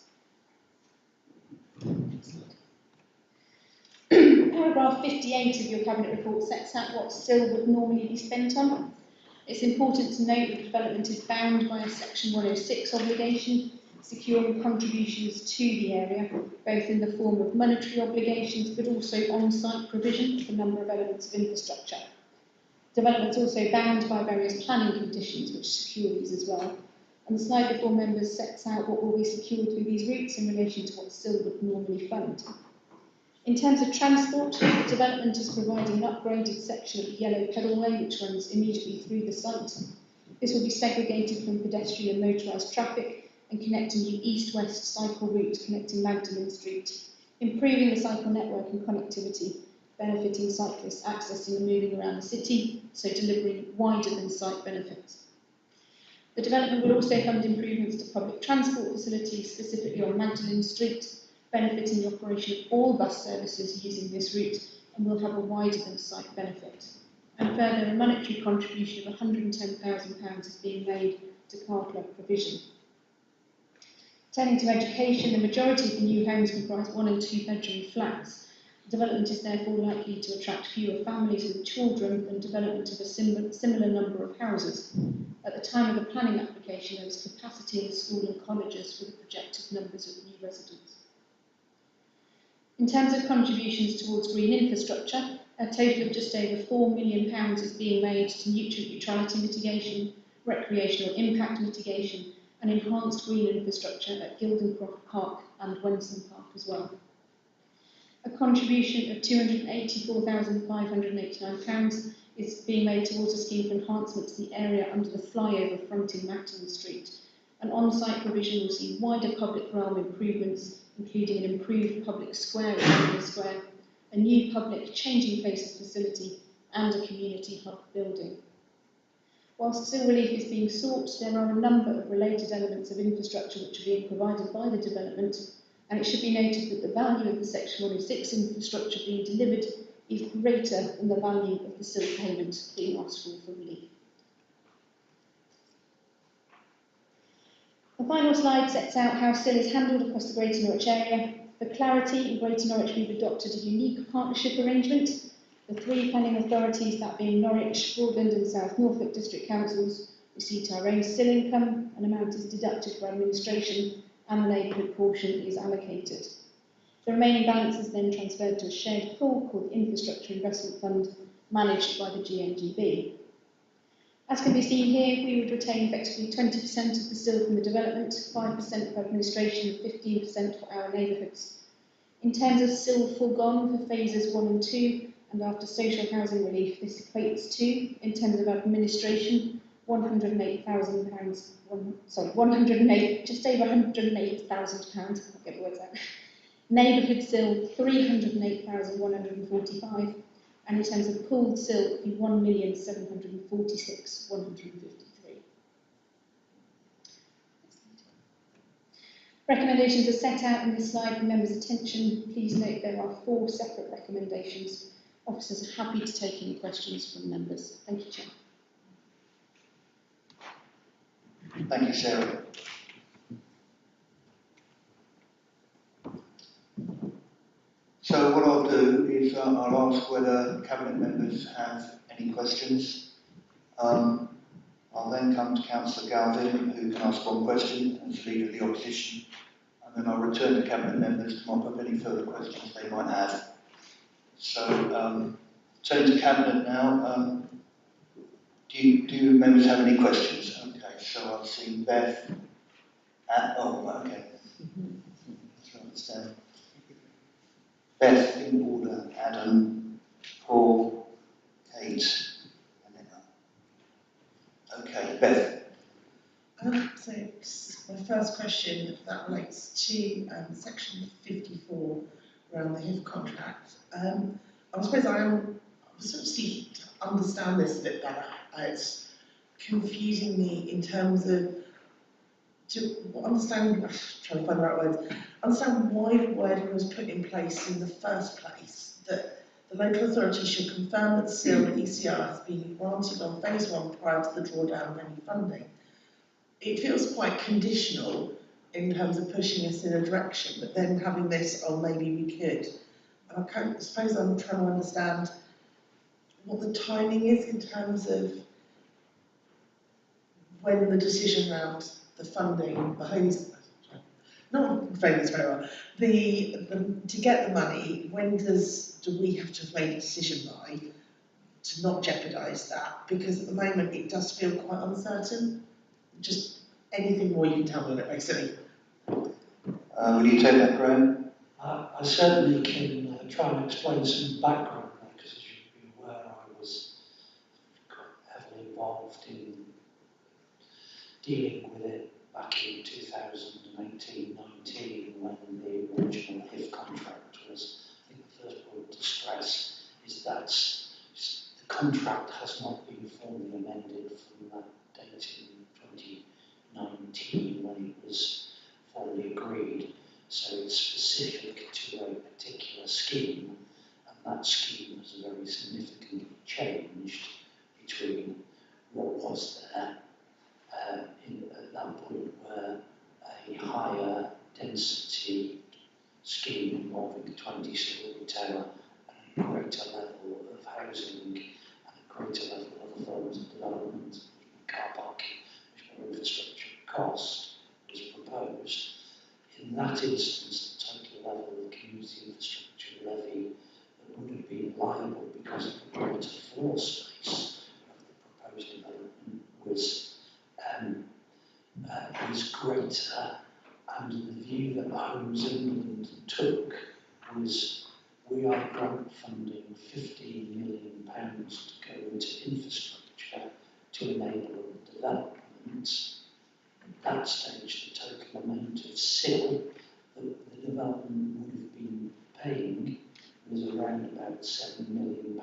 Paragraph 58 of your Cabinet report sets out what still would normally be spent on. It's important to note that the development is bound by a Section 106 obligation, securing contributions to the area, both in the form of monetary obligations but also on-site provision for a number of elements of infrastructure. Development is also bound by various planning conditions which secure these as well. And the slide before members sets out what will be secured through these routes in relation to what still would normally fund. In terms of transport, the development is providing an upgraded section of the yellow pedalway which runs immediately through the site. This will be segregated from pedestrian and motorised traffic and connect a new east-west cycle route connecting Magdalen Street, improving the cycle network and connectivity, benefiting cyclists accessing and moving around the city, so delivering wider than site benefits. The development will also fund improvements to public transport facilities, specifically on Magdalen Street, benefiting the operation of all bus services using this route, and will have a wider than site benefit. And further, a monetary contribution of £110,000 is being made to car club provision. Turning to education, the majority of the new homes comprise 1 and 2 bedroom flats. Development is therefore likely to attract fewer families with children than development of a similar number of houses. At the time of the planning application, there was capacity in school and colleges for the projected numbers of new residents. In terms of contributions towards green infrastructure, a total of just over £4 million is being made to nutrient neutrality mitigation, recreational impact mitigation, and enhanced green infrastructure at Gildencroft Park and Wenston Park as well. A contribution of £284,589 is being made towards a scheme for enhancement to the area under the flyover fronting Matton Street. An on-site provision will see wider public realm improvements, including an improved public square at Wembley Square, a new public changing faces facility, and a community hub building. Whilst sill relief is being sought, there are a number of related elements of infrastructure which are being provided by the development, and it should be noted that the value of the Section 106 infrastructure being delivered is greater than the value of the sill payment being asked for relief. The final slide sets out how sill is handled across the Greater Norwich area. For clarity, in Greater Norwich we've adopted a unique partnership arrangement. The three planning authorities, that being Norwich, Broadland and South Norfolk district councils, receive our own sill income, an amount is deducted for administration, and the neighbourhood portion is allocated. The remaining balance is then transferred to a shared pool called the Infrastructure Investment Fund, managed by the GNGB. As can be seen here, we would retain effectively 20% of the sill from the development, 5% for administration and 15% for our neighbourhoods. In terms of sill foregone for phases 1 and 2, and after social housing relief, this equates to, in terms of administration, £108,000, just over £108,000, I'll get the words out. Neighbourhood sill, £308,145, and in terms of pooled sill, it would be £1,746,153. Recommendations are set out in this slide for members' attention. Please note there are 4 separate recommendations. Officers are happy to take any questions from members. Thank you, Chair. Thank you, Sarah. So what I'll do is I'll ask whether Cabinet members have any questions. I'll then come to Councillor Galvin, who can ask one question as Leader of the Opposition, and then I'll return to Cabinet members to mop up any further questions they might have. So, turn to Cabinet now. Do members have any questions? Okay, so I've seen Beth. Okay. Understand. Beth in order. Adam, Paul, Kate, and then okay, Beth. So my first question that relates to section 54 around the HIF contract. I suppose I'm sort of seeking to understand this a bit better. It's confusing me in terms of understand why the wording was put in place in the first place, that the local authority should confirm that SIL ECR has been granted on phase 1 prior to the drawdown of any funding. It feels quite conditional in terms of pushing us in a direction, but then having this, oh, maybe we could. I suppose I'm trying to understand what the timing is in terms of when the decision around the funding, the homes, not saying this very well, to get the money, when do we have to make a decision by to not jeopardise that? Because at the moment it does feel quite uncertain. Just anything more you can tell me on it, basically. Will you take that, Graham? I certainly can try and explain some background, because as you'd be aware, I was quite heavily involved in dealing with it back in 2018-19 when the original HIF contract was. I think the first point to stress is that the contract has not been formally amended from that date in 2019 when it was formally agreed. So it's specific to a particular scheme, and that scheme has very significantly changed between what was there at that point, where a higher density scheme involving a 20-storey tower and a greater level of housing and a greater level of forms of development, car parking, which more infrastructure cost was proposed. In that instance, the total level of community infrastructure levy that would have been liable because of the greater floor space of the proposed development was greater, and the view that Homes England took was we are grant funding £15 million to go into infrastructure to enable development. At that stage, the total amount of SIL that the development would have been paying was around about £7 million,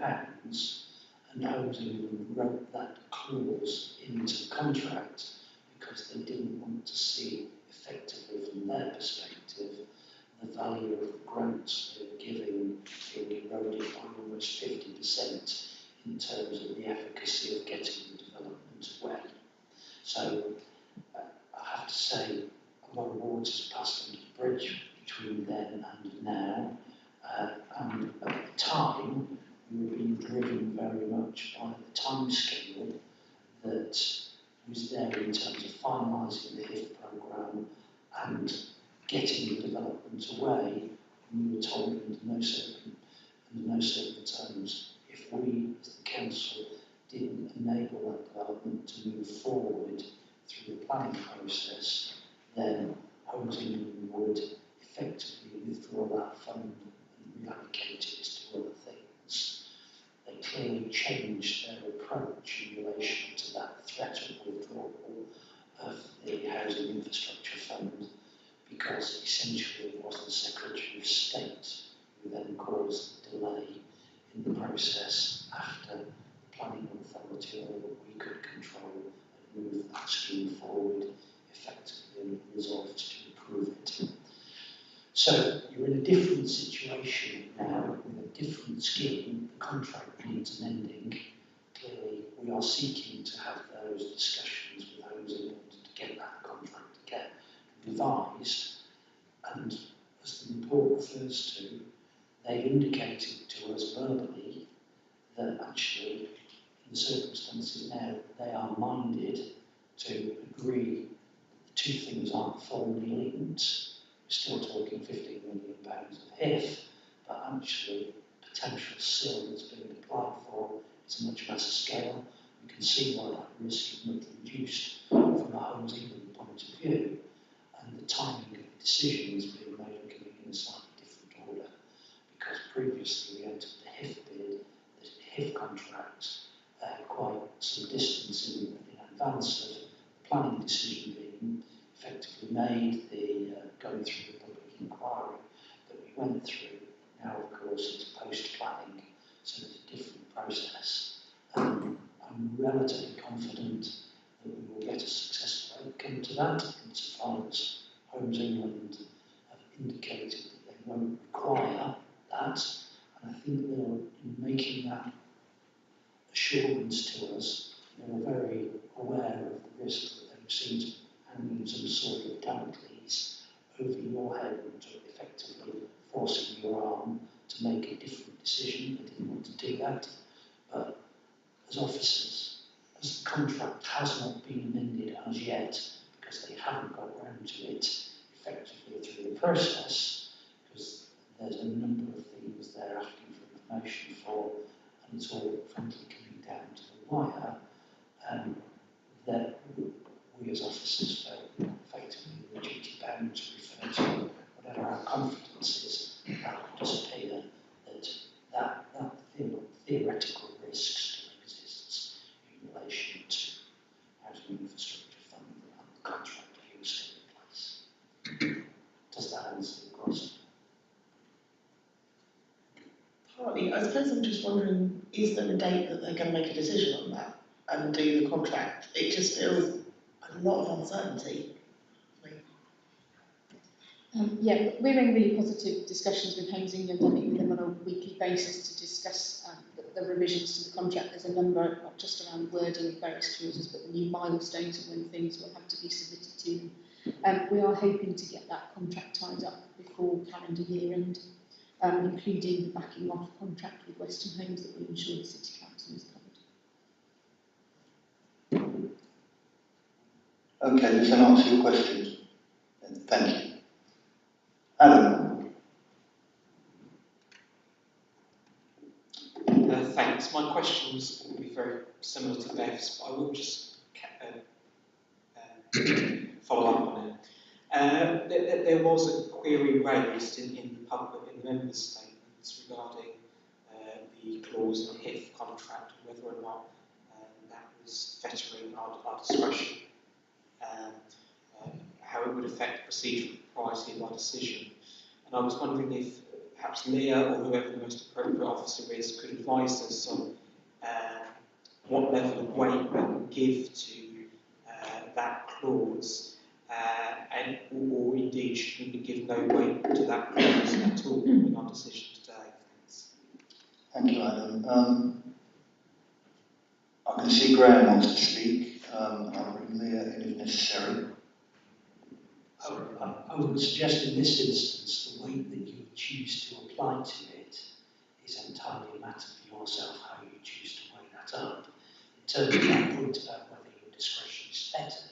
and Homes England wrote that clause into the contract because they didn't want to see, effectively from their perspective, the value of the grants they were giving being eroded by almost 50% in terms of the efficacy of getting the development away. So I have to say, a lot of water has passed under the bridge between then and now, and at the time we were being driven very much by the timescale that was there in terms of finalising the HIF programme and getting the development away. And we were told under no certain terms, if we as the council didn't enable that development to move forward through the planning process, then Homes England would effectively withdraw that fund and reallocate it to other things. They clearly changed their approach in relation to that threat of withdrawal of the Housing Infrastructure Fund, because essentially it was the Secretary of State who then caused the delay in the process after the planning authority, all that we could control, and move that scheme forward effectively and resolved to approve it. So you're in a different situation now with a different scheme. The contract needs an ending. Clearly, we are seeking to have those discussions with Homes England to get that contract to get revised. And as the report refers to, they've indicated to us verbally that actually, in the circumstances now, they are minded to agree the two things aren't formally linked. We're still talking £15 million of HIF, but actually potential SIL that's being applied for is a much lesser scale. You can see why that risk is much reduced from a Homes England point of view, and the timing of the decision is being made and coming in a slightly different order, because previously we entered the HIF bid, the HIF contract, quite some distance in advance of the planning decision being effectively made, the going through the public inquiry that we went through. Now, of course, it's post-planning, so it's a different process. I'm relatively confident that we will get a successful outcome to that, insofar as Homes England have indicated that they won't require that, and I think they're in making that assurance to us. They're very aware of the risk that they've seen to hanging some sort of Damocles over your head and effectively forcing your arm to make a different decision. They didn't want to do that, but as officers, as the contract has not been amended as yet, because they haven't got around to it effectively through the process, because there's a number of things they're asking for information for, and it's all frankly coming down to the wire, that we as officers felt effectively the duty bound to refer to whatever our confidence is, that would disappear, that theoretical risk still exists in relation to Housing Infrastructure Fund and the contract being still in place. Does that answer the question? Partly, I suppose I'm just wondering, is there a date that they're going to make a decision on that and do the contract? It just feels a lot of uncertainty. Yeah, we're in really positive discussions with Homes England. I meet with them on a weekly basis to discuss the revisions to the contract. There's a number, not just around wording of various clauses, but the new milestones of when things will have to be submitted to them. We are hoping to get that contract tied up before calendar year end, including the backing off contract with Western Homes that will ensure the City Council is covered. Okay, does that answer your question? Thank you. Adam. Thanks. My questions will be very similar to Beth's, but I will just follow up on it. There was a query raised in the public, in the members' statements regarding the clause in the HIF contract, whether or not that was fettering our discretion, how it would affect procedural propriety of our decision. And I was wondering if perhaps Leah or whoever the most appropriate officer is could advise us on what level of weight we can give to that clause, or indeed should we give no weight to that clause at all in our decision today. Thanks. Thank you, Adam. I can see Graham wants to speak. I'll bring Leah in if necessary. I would suggest in this instance the weight that you choose to apply to it is entirely a matter for yourself, how you choose to weigh that up. In terms of that point about whether your discretion is fettered,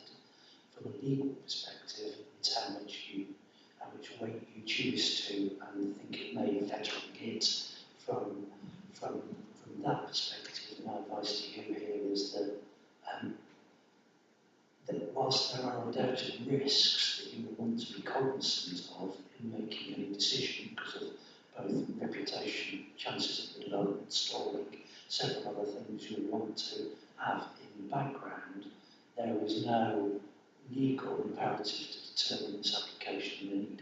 from a legal perspective, it's how much weight you choose to, and think it may fetter it from that perspective. My advice to you here is that whilst there are undoubted risks that you will want to be cognizant of in making any decision because of both reputation, chances of the development stalling, several other things you want to have in the background, there is no legal imperative to determine this application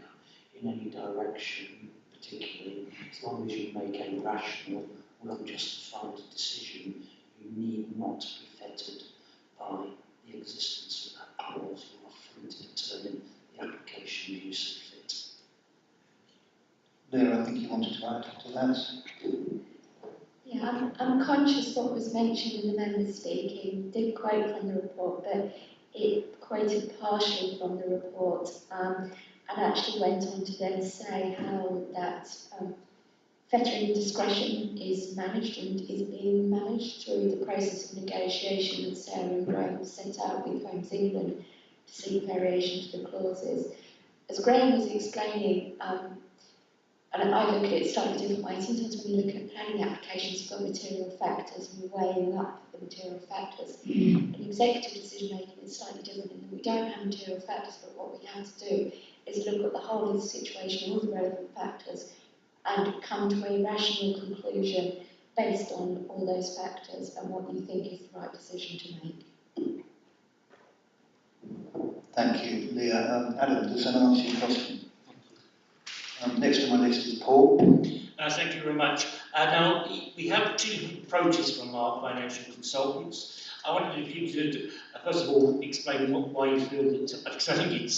in any direction, particularly as long as you make a rational, well-justified decision. You need not be fettered by the existence of that clause. You are free to determine the application you see fit. Leah, I think you wanted to add to that. Yeah, I'm conscious what was mentioned in the members speaking, did quote from the report, but it quoted partially from the report and actually went on to then say how that fettering discretion is managed and is being managed through the process of negotiation that Sarah and Graham set out with Homes England to seek variation to the clauses. As Graham was explaining, and I look at it slightly different way. Sometimes when you look at planning applications, you've got material factors and you're weighing up the material factors. And executive decision making is slightly different in that we don't have material factors, but what we have to do is look at the whole of the situation, all the relevant factors, and come to a rational conclusion based on all those factors and what you think is the right decision to make. Thank you, Leah. Adam, does that answer your question? Next on my list is Paul. Thank you very much. Now, we have two different approaches from our financial consultants. I wondered if you could, first of all, explain why you feel that, because I think it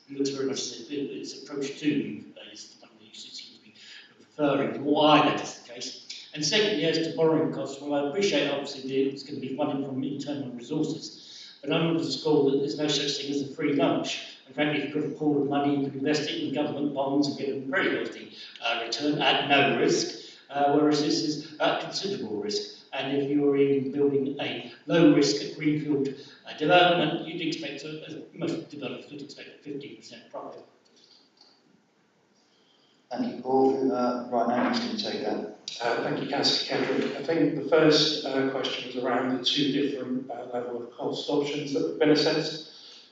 looks very much as if it's approach 2 is the one that you seem to be referring, why that is the case. And secondly, as to borrowing costs, well, I appreciate obviously it's going to be funded from internal resources, but I'm of the school that there's no such thing as a free lunch. And frankly, if you've got a pool of money, you can invest it in government bonds and get a very healthy return at no risk, whereas this is at considerable risk. And if you're in building a low-risk greenfield development, you'd expect, as most developers would expect, 15% profit. Thank you, Paul. Right now, who's going to take that? Thank you, Councillor Kendrick. I think the first question was around the two different level of cost options that have been assessed.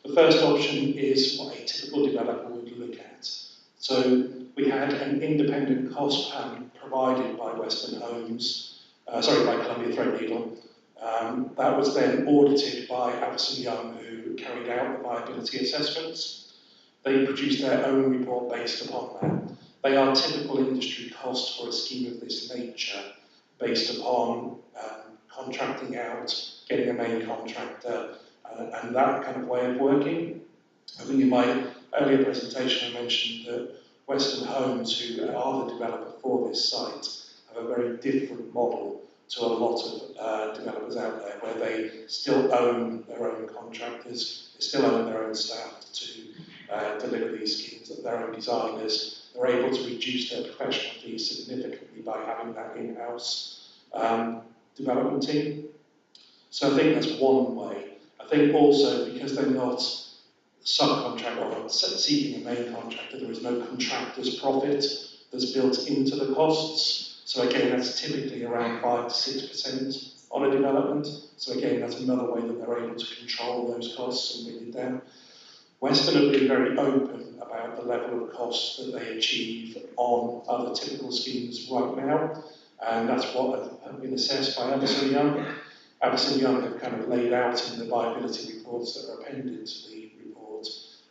The first option is what a typical developer would look at. So we had an independent cost plan provided by Western Homes, by Columbia Threadneedle. That was then audited by Avison Young, who carried out the viability assessments. They produced their own report based upon that. They are typical industry costs for a scheme of this nature, based upon contracting out, getting a main contractor, and that kind of way of working. I think in my earlier presentation I mentioned that Western Homes, who are the developer for this site, have a very different model to a lot of developers out there, where they still own their own contractors, they still own their own staff to deliver these schemes, their own designers. They're able to reduce their professional fees significantly by having that in-house development team. So I think that's one way. I think also because they're not subcontract or seeking a main contractor, there is no contractor's profit that's built into the costs. So again, that's typically around 5 to 6% on a development. So again, that's another way that they're able to control those costs and bring it down. Western have been very open about the level of costs that they achieve on other typical schemes right now, and that's what have been assessed by Addison Young. Addison Young have kind of laid out in the viability reports that are appended to the report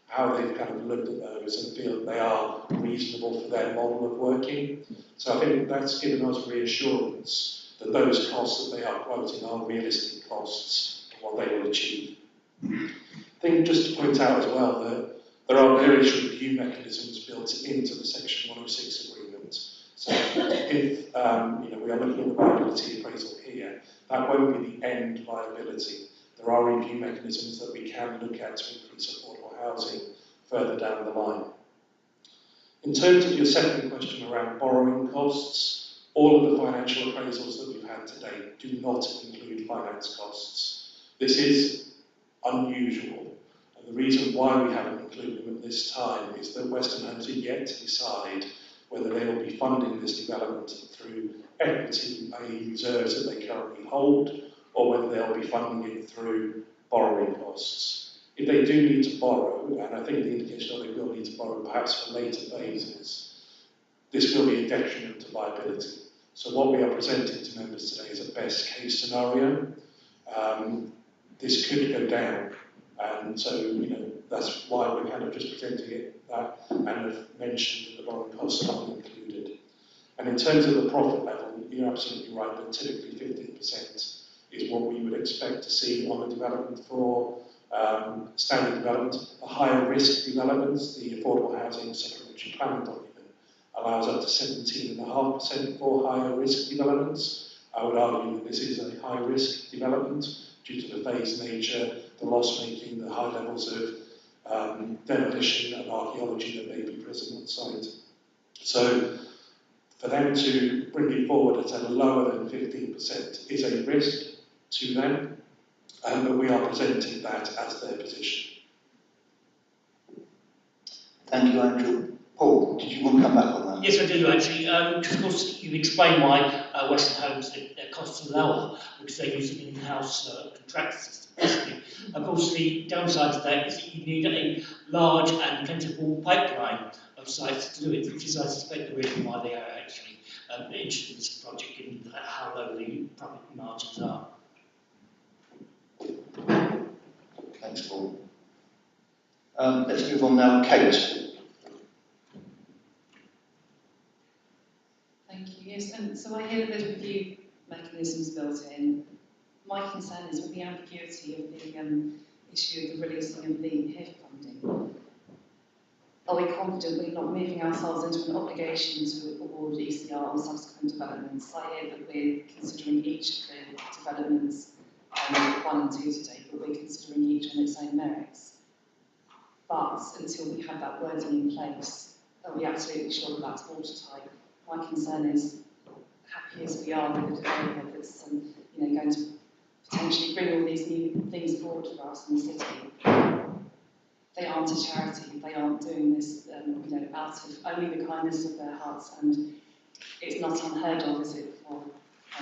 how they've kind of looked at those and feel they are reasonable for their model of working. So I think that's given us reassurance that those costs that they are quoting are realistic costs and what they will achieve. I think just to point out as well that there are various review mechanisms built into the Section 106 agreement. So if we are looking at the viability appraisal here, that won't be the end viability. There are review mechanisms that we can look at to increase affordable housing further down the line. In terms of your second question around borrowing costs, all of the financial appraisals that we've had to date do not include finance costs. This is unusual, and the reason why we haven't included them at this time is that Western Homes are yet to decide whether they will be funding this development through equity, i.e. reserves that they currently hold, or whether they'll be funding it through borrowing costs. If they do need to borrow, and I think the indication that they will need to borrow perhaps for later phases, this will be a detriment to viability. So what we are presenting to members today is a best case scenario. This could go down, and so that's why we're kind of just presenting it that, and have mentioned that the borrowing costs are not included. And in terms of the profit level, you're absolutely right that typically 15% is what we would expect to see on a development for standard development. The higher risk developments, the affordable housing supplementary planning document allows up to 17.5% for higher risk developments. I would argue that this is a high risk development due to the phased nature, the loss making, the high levels of demolition and archaeology that may be present on site. So for them to bring it forward at a lower than 15% is a risk to them, but we are presenting that as their position. Thank you, Andrew. Paul, did you want to come back on that? Yes, I do actually. Because of course you explained why Western Homes their costs are lower because they use an in-house contract system. Basically. Of course, the downside to that is that you need a large and plentiful pipeline of sites to do it, which is, I suspect, the reason why they are actually interested in this project, given how low the profit margins are. Thanks, Paul. Let's move on now. Kate. Thank you. Yes, and so I hear that there's review mechanisms built in. My concern is with the ambiguity of the issue of the releasing of the HIF funding. Are we confident we're not moving ourselves into an obligation to award ECR on subsequent developments? I hear that we're considering each of the developments 1 and 2 today, but we're considering each on its own merits. But until we have that wording in place, are we absolutely sure that that's watertight? My concern is, happy as we are with the developer that's going to potentially bring all these new things forward for us in the city. They aren't a charity. They aren't doing this, out of only the kindness of their hearts. And it's not unheard of, is it, for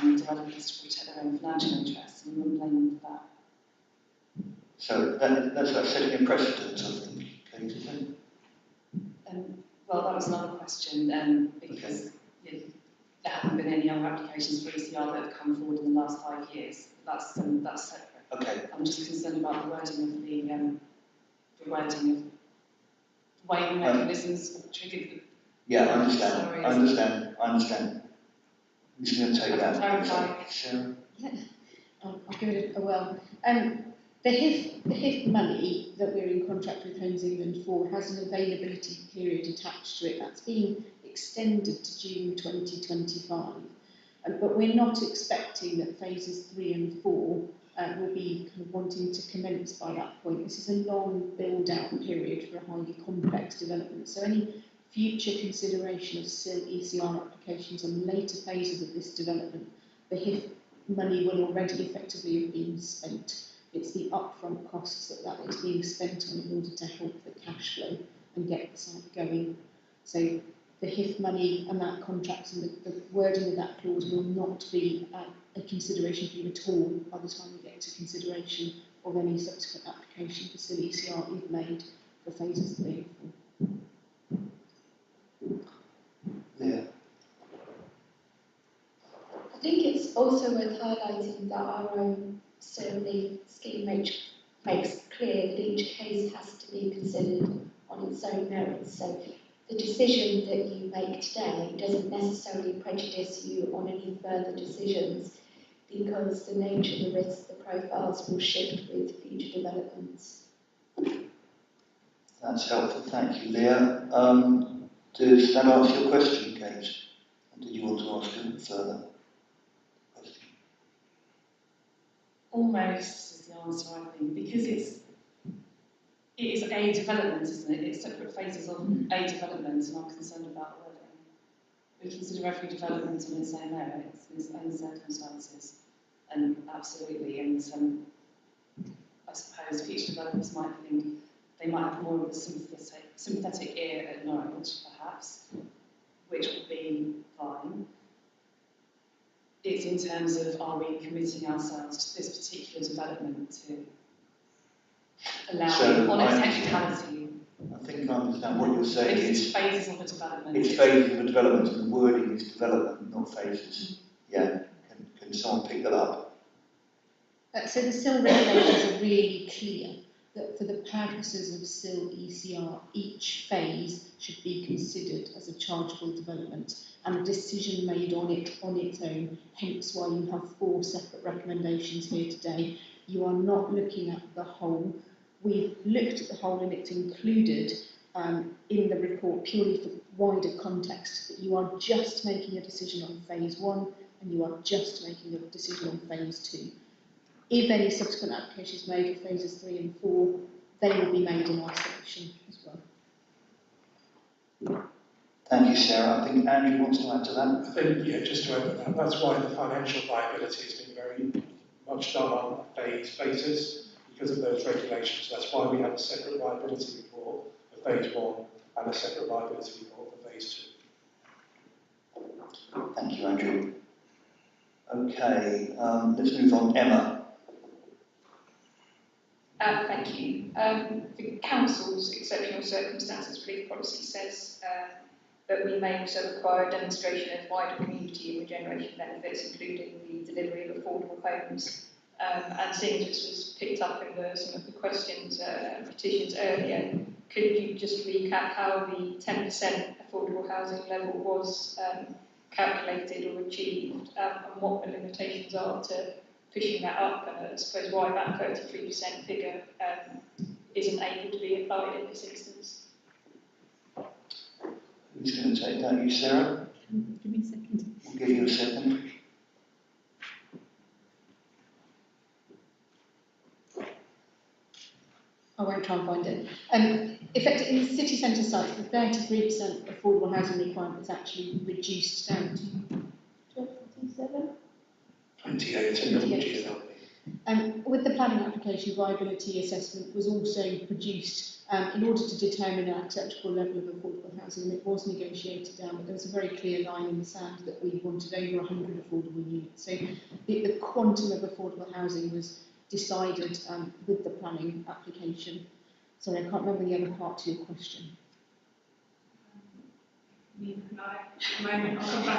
developers to protect their own financial interests, and we wouldn't blame them for that. So that's like setting a precedent, I think, Kate, isn't it? Well, that was another question, because there haven't been any other applications for ECR that have come forward in the last 5 years. That's separate. Okay. I'm just concerned about the wording of weighing mechanisms triggered the... Yeah, I understand. I'm just going to take that. Clarify. Sarah? I'll give it a whirl. The HIF money that we're in contract with Homes England for has an availability period attached to it. That's been extended to June 2025. But we're not expecting that phases 3 and 4 will be kind of wanting to commence by that point. This is a long build-out period for a highly complex development. So any future consideration of ECR applications on later phases of this development, the HIF money will already effectively have been spent. It's the upfront costs that is being spent on in order to help the cash flow and get the site going. So the HIF money and that contract and the wording of that clause will not be a consideration for you at all by the time we get to consideration of any subsequent application for still ECR if made. for phases 3 and 4. Yeah. I think it's also worth highlighting that our own survey scheme makes clear that each case has to be considered on its own merits. So the decision that you make today doesn't necessarily prejudice you on any further decisions, because the nature of the risks, the profiles will shift with future developments. That's helpful, thank you, Leah. Does that answer your question, Kate? Or did you want to ask a further question? Almost is the answer, I think, because it is a development, isn't it? It's separate phases of a development, and I'm concerned about whether we consider every development on its own merits, in its own circumstances, and absolutely, and I suppose future developers might think they might have more of a sympathetic ear at Norwich, perhaps, which would be fine. It's in terms of, are we committing ourselves to this particular development to allow on its technicality? I think I understand what you're saying. It's phases of a development. It's phases of a development, and the wording is development, not phases. Yeah, can someone pick that up? So the SIL regulations are really clear that for the purposes of SIL ECR, each phase should be considered as a chargeable development and a decision made on its own, hence why you have 4 separate recommendations here today. You are not looking at the whole. We've looked at the whole and it's included in the report purely for wider context, that you are just making a decision on phase 1 and you are just making a decision on phase 2. If any subsequent applications made for phases 3 and 4, they will be made in isolation as well. Thank you, Sarah. I think Andrew wants to add to that. I think, yeah, just to add to that, that's why the financial viability has been very much done on a phase basis because of those regulations. That's why we have a separate viability report for phase 1 and a separate viability report for phase 2. Thank you, Andrew. Okay, let's move on. Emma. Thank you. The Council's exceptional circumstances relief policy says that we may also require a demonstration of wider community and regeneration benefits, including the delivery of affordable homes. And seeing as this was picked up in some of the questions and petitions earlier, could you just recap how the 10% affordable housing level was calculated or achieved, and what the limitations are to pushing that up, and I suppose why that 33% figure isn't able to be applied in this instance? Who's going to take that? You, Sarah? Give me a second. We'll give you a second. I won't try and find it. Effectively, in city centre sites, the 33% affordable housing requirement was actually reduced down to 27? 28. With the planning application, viability assessment was also produced in order to determine an acceptable level of affordable housing, and it was negotiated down, but there was a very clear line in the sand that we wanted over 100 affordable units. So the quantum of affordable housing was decided with the planning application. Sorry, I can't remember the other part to your question.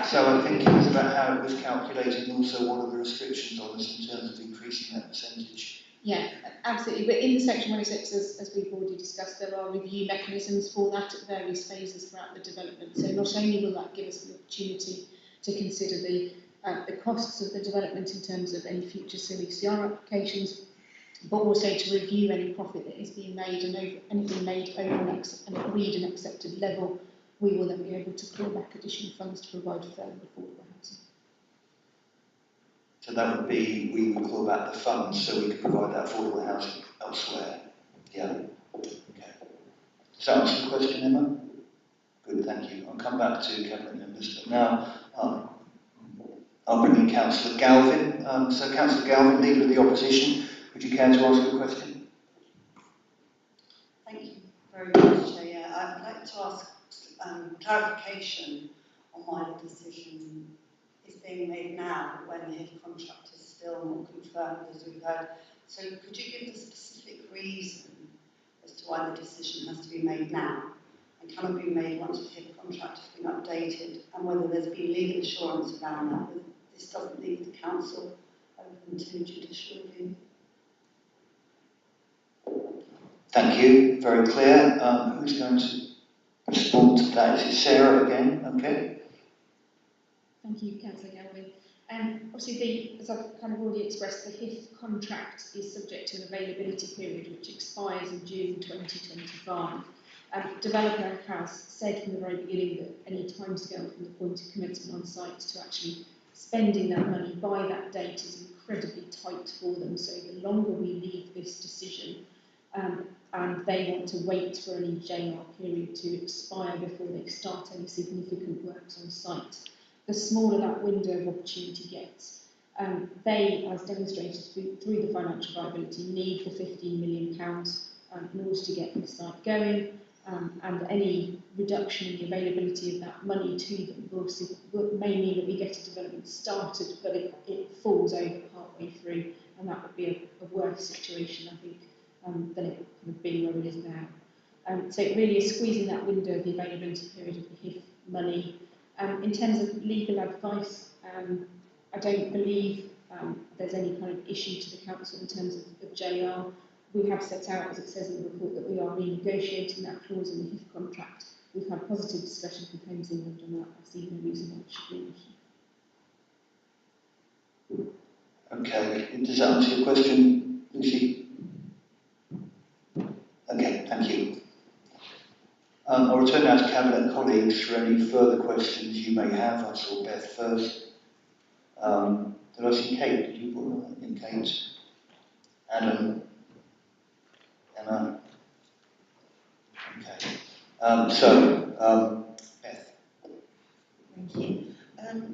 So I think it was about how it was calculated and also what are the restrictions on us in terms of increasing that percentage. Yeah, absolutely. But in the section 106, as we've already discussed, there are review mechanisms for that at various phases throughout the development. So not only will that give us the opportunity to consider the costs of the development in terms of any future CECR applications, but also to review any profit that is being made, and anything made over an agreed and accepted level, we will then be able to claw back additional funds to provide further affordable housing. So that would be, we would claw back the funds so we could provide that affordable housing elsewhere. Yeah. Okay. Does that answer the question, Emma? Good, thank you. I'll come back to cabinet members, but now I'll bring in Councillor Galvin. So Councillor Galvin, Leader of the Opposition, would you care to ask a question? Thank you very much, Chair. Yeah, I'd like to ask clarification on why the decision is being made now when the HIF contract is still not confirmed, as we've heard. So could you give the specific reason as to why the decision has to be made now, and can it be made once the HIP contract has been updated, and whether there's been legal assurance around that, that this doesn't leave the council open to judicial review. Thank you, very clear. Who's going to respond to that? Is it Sarah again? Okay. Thank you, Councillor Galvin. Obviously, as I've kind of already expressed, the HIF contract is subject to an availability period which expires in June 2025. Developer has said from the very beginning that any timescale from the point of commencement on site to actually spending that money by that date is incredibly tight for them. So the longer we leave this decision, and they want to wait for any JR period to expire before they start any significant works on site, the smaller that window of opportunity gets. They, as demonstrated through the financial viability, need the £15 million in order to get the site going, and any reduction in the availability of that money to them may mean that we get a development started, but it falls over partway through, and that would be a worse situation, I think, than it would be where it is now. So it really is squeezing that window of the availability period of the HIF money. In terms of legal advice, I don't believe there's any kind of issue to the council in terms of JR. We have set out, as it says in the report, that we are renegotiating that clause in the HIF contract. We've had positive discussions with Homes England on that. I see no reason why it should be an issue. Okay, does that answer your question, Lucy? Okay, thank you. I'll return now to Cabinet colleagues for any further questions you may have. I saw Beth first. Did I see Kate? Did you put in Kate? Adam? Emma? Okay. Beth. Thank you.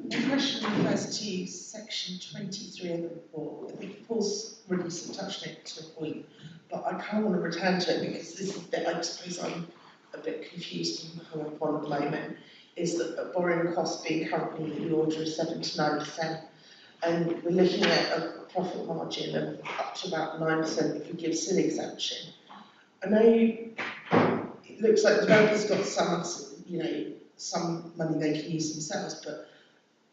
The question refers to section 23 of the report. I think Paul's really touched it to a point, but I kind of want to return to it because this is the bit I suppose I'm a bit confused and hung up on at the moment, is that borrowing costs being currently in the order of 7 to 9%, and we're looking at a profit margin of up to about 9% if we give SIL exemption. I know it looks like the developer's got some money they can use themselves, but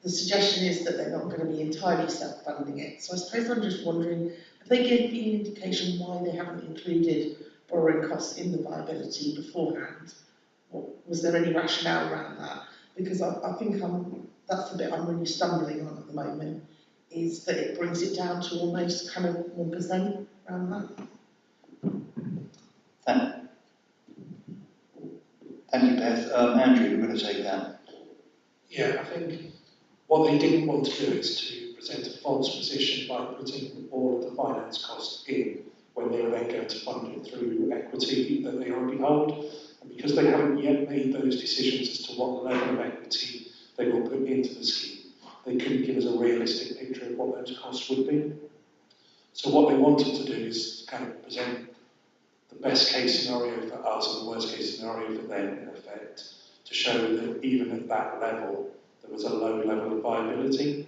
the suggestion is that they're not going to be entirely self-funding it. So I suppose I'm just wondering, have they given you an indication why they haven't included borrowing costs in the viability beforehand? Or was there any rationale around that? Because I think that's the bit I'm really stumbling on at the moment, is that it brings it down to almost kind of 1% around that. Thank you, Beth. Andrew, you're going to take that. Yeah, I think what they didn't want to do is to present a false position by putting all of the finance costs in when they were then going to fund it through equity that they already hold. And because they haven't yet made those decisions as to what level of equity they will put into the scheme, they couldn't give us a realistic picture of what those costs would be. So what they wanted to do is kind of present the best case scenario for us and the worst case scenario for them, in effect, to show that even at that level, there was a low level of viability.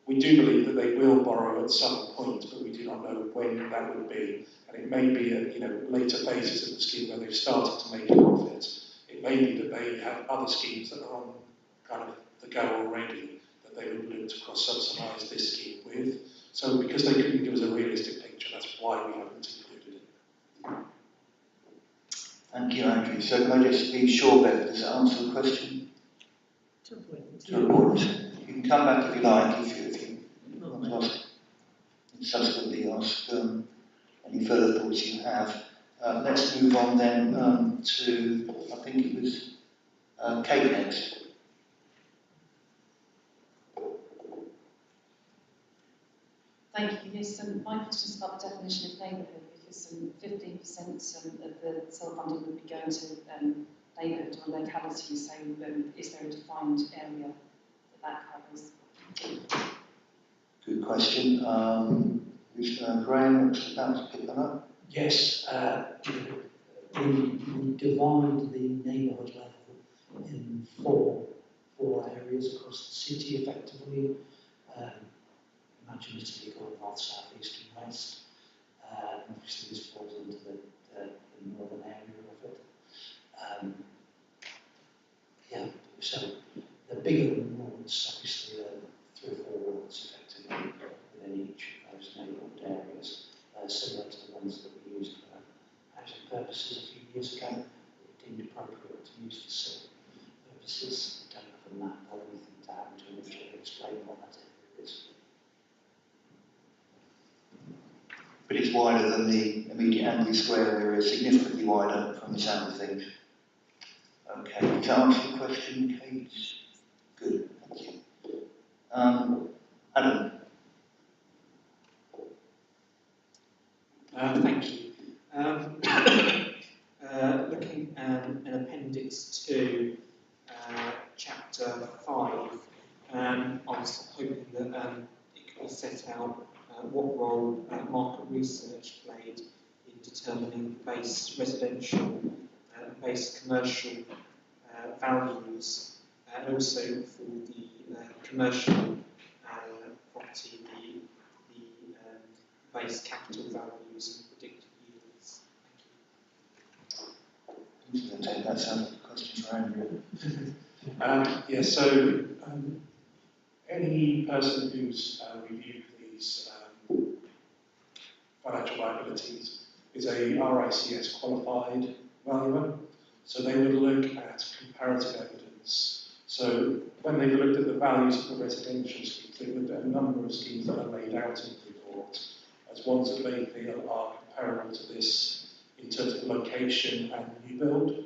We do believe that they will borrow at some point, but we do not know when that would be. And it may be at later phases of the scheme where they've started to make a profit. It may be that they have other schemes that are on kind of the go already that they would look to cross-subsidise this scheme with. So because they couldn't give us a realistic picture, that's why we haven't included it. Thank you, Andrew. So can I just be sure, Beth, does that answer the question? To a point. You can come back if you like, if you want to ask, and subsequently ask any further thoughts you have. Let's move on then to, I think it was Kate next. Thank you. Yes, my question is about the definition of neighbourhood, because 15% of the SIL funding would be going to neighbourhood or locality. So is there a defined area that covers? Good question. Graham, would you like to pick that up? Yes, we divide the neighbourhood level in four areas across the city effectively. Imaginatively going north, south, east and west. Obviously this falls into the bigger than wards, obviously 3 or 4 wards effectively within each of those neighbourhood areas, similar to the ones that we used for housing purposes a few years ago, that were deemed appropriate to use for civic purposes. I don't know from that or anything to happen to initially explain what that is. But it's wider than the immediate Amberley Square area, significantly wider from the sound of things. Okay, does that answer your question, Kate? Good, thank you. Adam? Thank you. Looking in Appendix 2, Chapter 5, I was hoping that it could be set out what role market research played in determining base residential and base commercial values, and also for the commercial property, the base capital values and predicted yields. Thank you. That sounds like a question for Andrew. Yes, so any person who's reviewed these financial liabilities is a RICS qualified valuer, so they would look at comparative evidence. So when they've looked at the values of the residential schemes, they've looked at a number of schemes that are laid out in the report as ones that they feel are comparable to this in terms of location and new build.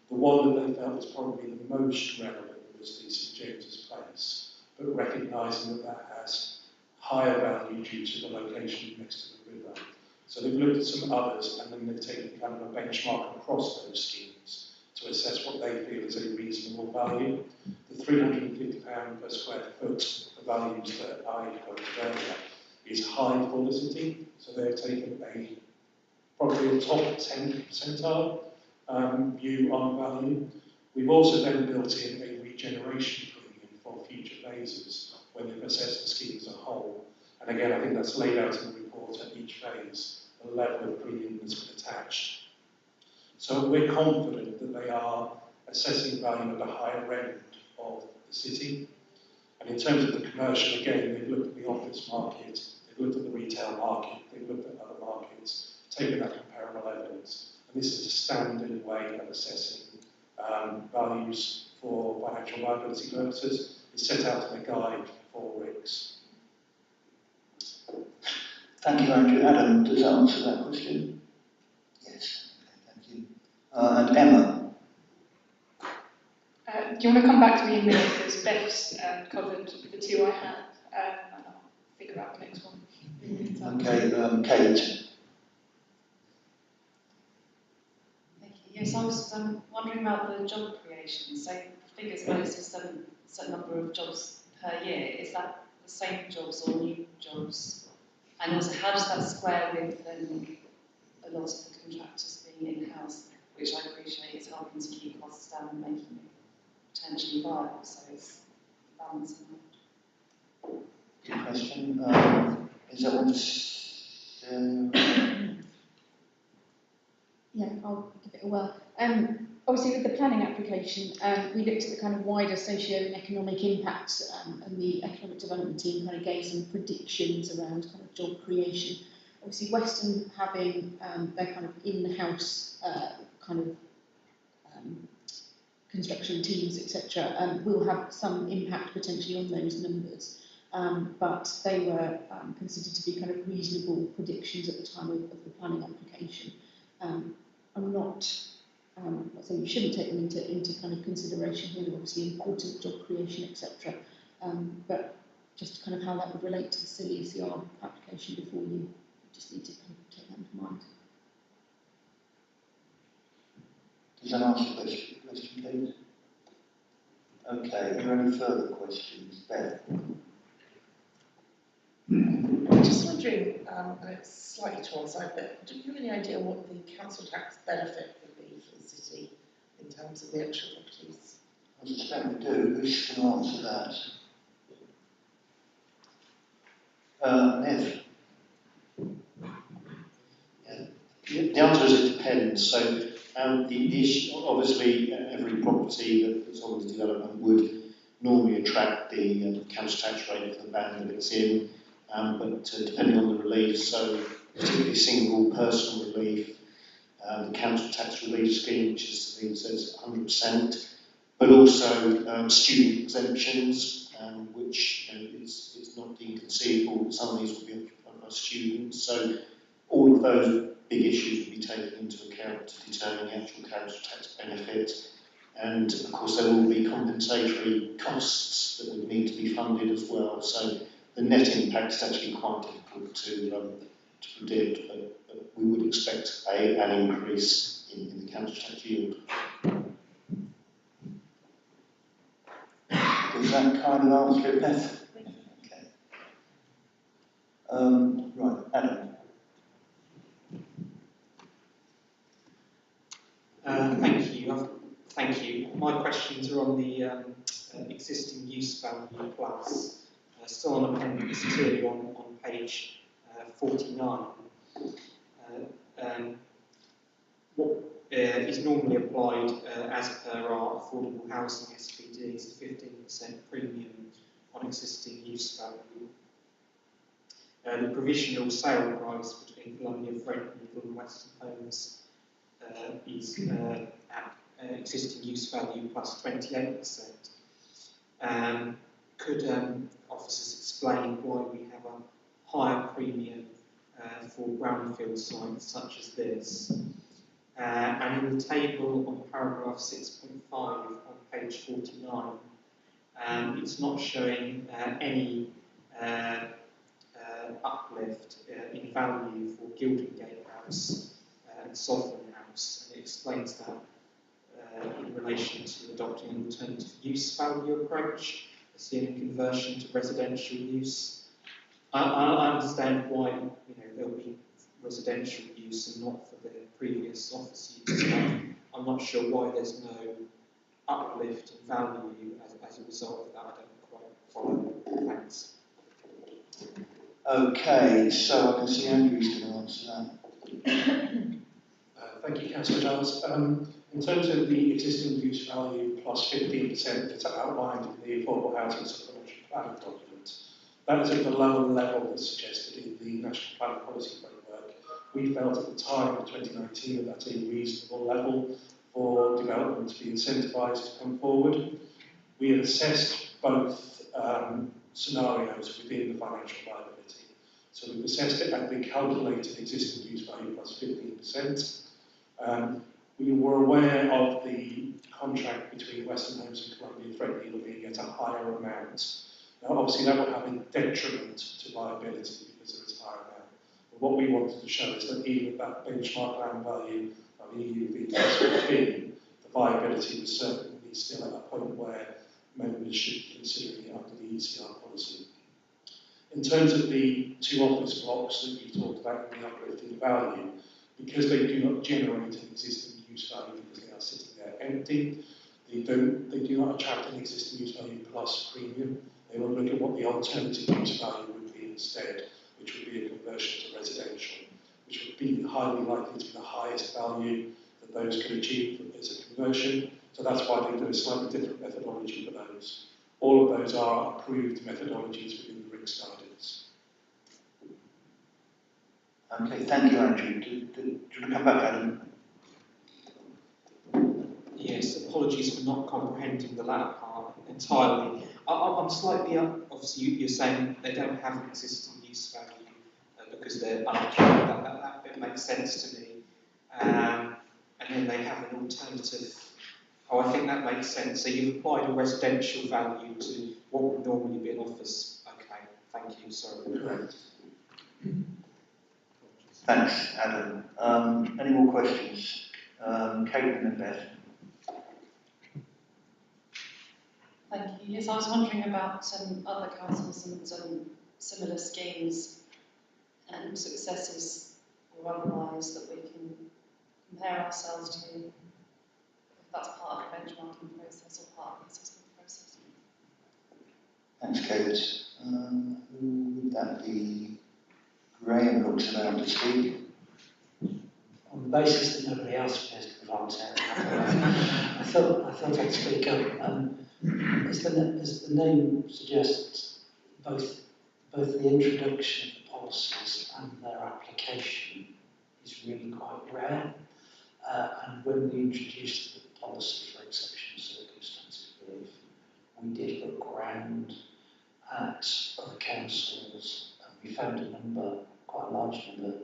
The one that they felt was probably the most relevant was the St James's Place, but recognising that that has higher value due to the location next to the river. So they've looked at some others, and then they've taken kind of a benchmark across those schemes to assess what they feel is a reasonable value. The £350 per square foot, the values that I quoted earlier, is high quality, so they've taken probably a top 10 percentile view on value. We've also then built in a regeneration premium for future phases when they've assessed the scheme as a whole. And again, I think that's laid out in the report at each phase, the level of premium that's been attached. So we're confident that they are assessing value at the higher end of the city. And in terms of the commercial, again, they've looked at the office market, they've looked at the retail market, they've looked at other markets, taken that comparable evidence. And this is a standard way of assessing values for financial liability purposes. It's set out in a guide for RICS. Thank you, Andrew. Adam, does that answer that question? Yes. Okay, thank you. And Emma? Do you want to come back to me in a minute, because Beth's covered the 2 I had, and I'll figure out the next one. Okay, Kate? Yes, I was wondering about the job creation. So figures based a certain number of jobs per year. Is that the same jobs or new jobs? And also, how does that square with a lot of the contractors being in-house, which I appreciate is helping to keep costs down and making it potentially viable, so it's balancing out. Good question. Is that what Yeah, I'll give it a whirl. Obviously, with the planning application, we looked at the kind of wider socio and economic impacts, and the economic development team kind of gave some predictions around kind of job creation. Obviously, Western having their kind of in-house kind of construction teams, etc., will have some impact potentially on those numbers. But they were considered to be kind of reasonable predictions at the time of the planning application. I'm not saying you shouldn't take them into kind of consideration here. They're obviously important, job creation, etc. But just kind of how that would relate to the CECR application before you just need to kind of take that into mind. Does that answer the question, Kate? Okay, are there any further questions? Beth? I'm just wondering, it's slightly to one side, but do you have any idea what the council tax benefit would be for the city in terms of the actual properties? I suspect we do. Who's going to answer that? Nev? Yeah. The answer is it depends. So the issue, obviously, every property that's on this development would normally attract the council tax rate for the band that it's in, but depending on the relief, so particularly single person relief, the council tax relief scheme, which is the thing that says 100%, but also student exemptions, which is not inconceivable that some of these will be occupied by students. So all of those big issues will be taken into account to determine the actual council tax benefit. And of course there will be compensatory costs that would need to be funded as well. So the net impact is actually quite difficult to predict, but we would expect an increase in the council tax yield. Does that kind of answer it, Beth? Okay. Right, Adam. Thank you. My questions are on the existing use value plus. Still on appendix 2 on page 49. What is normally applied as per our affordable housing SPD is a 15% premium on existing use value. The provisional sale price between Columbia Threadneedle and Western Homes is at existing use value plus 28%. Could officers explain why we have a higher premium for brownfield sites such as this? And in the table on paragraph 6.5 on page 49, it's not showing any uplift in value for Gildingate House and Sovereign House, and it explains that in relation to adopting an alternative use value approach, assuming conversion to residential use. I understand why there'll be residential use and not for the previous office use. I'm not sure why there's no uplift in value as a result of that. I don't quite follow. Thanks. Okay, so I can see Andrew's going to answer that. Thank you, Councillor Giles. In terms of the existing use value plus 15% that's outlined in the Affordable Housing Supplementary Planning document, that is at the lower level that's suggested in the National Planning Policy Framework. We felt at the time of 2019 that that's a reasonable level for development to be incentivised to come forward. We have assessed both scenarios within the financial viability. So we've assessed it at the calculated existing use value plus 15%. We were aware of the contract between Western Homes and Columbia Threadneedle being at a higher amount. Now, obviously, that will have a detriment to viability because of its higher amount. But what we wanted to show is that even at that benchmark land value of EUV plus 15, the viability was certainly still at a point where members should be considering it under the ECR policy. In terms of the two office blocks that you talked about in the uplifting value, because they do not generate an existing use value because they are sitting there empty, they do not attract an existing use value plus premium. They will look at what the alternative use value would be instead, which would be a conversion to residential, which would be highly likely to be the highest value that those could achieve as a conversion. So that's why they do a slightly different methodology for those. All of those are approved methodologies within the RICS guidance. Okay, thank you, Andrew. Do you want to come back, Adam? Yes, apologies for not comprehending the latter part entirely. I'm slightly up. Obviously, you're saying they don't have an existing use value because they're unoccupied. That bit makes sense to me. And then they have an alternative. Oh, I think that makes sense. So you've applied a residential value to what would normally be an office. Okay, thank you. Sorry. Correct. Thanks, Adam. Any more questions? Caitlin and Beth. Thank you. Yes, I was wondering about other councils and similar schemes and successes or otherwise that we can compare ourselves to, if that's part of the benchmarking process or part of the assessment process. Thanks, Kate. Who would that be? Graham looks allowed to speak. On the basis that nobody else appears to be volunteering, I thought I'd speak up. As the name suggests, both the introduction of the policies and their application is really quite rare. And when we introduced the policy for exceptional circumstances relief, we did look around at other councils, and we found a number, quite a large number,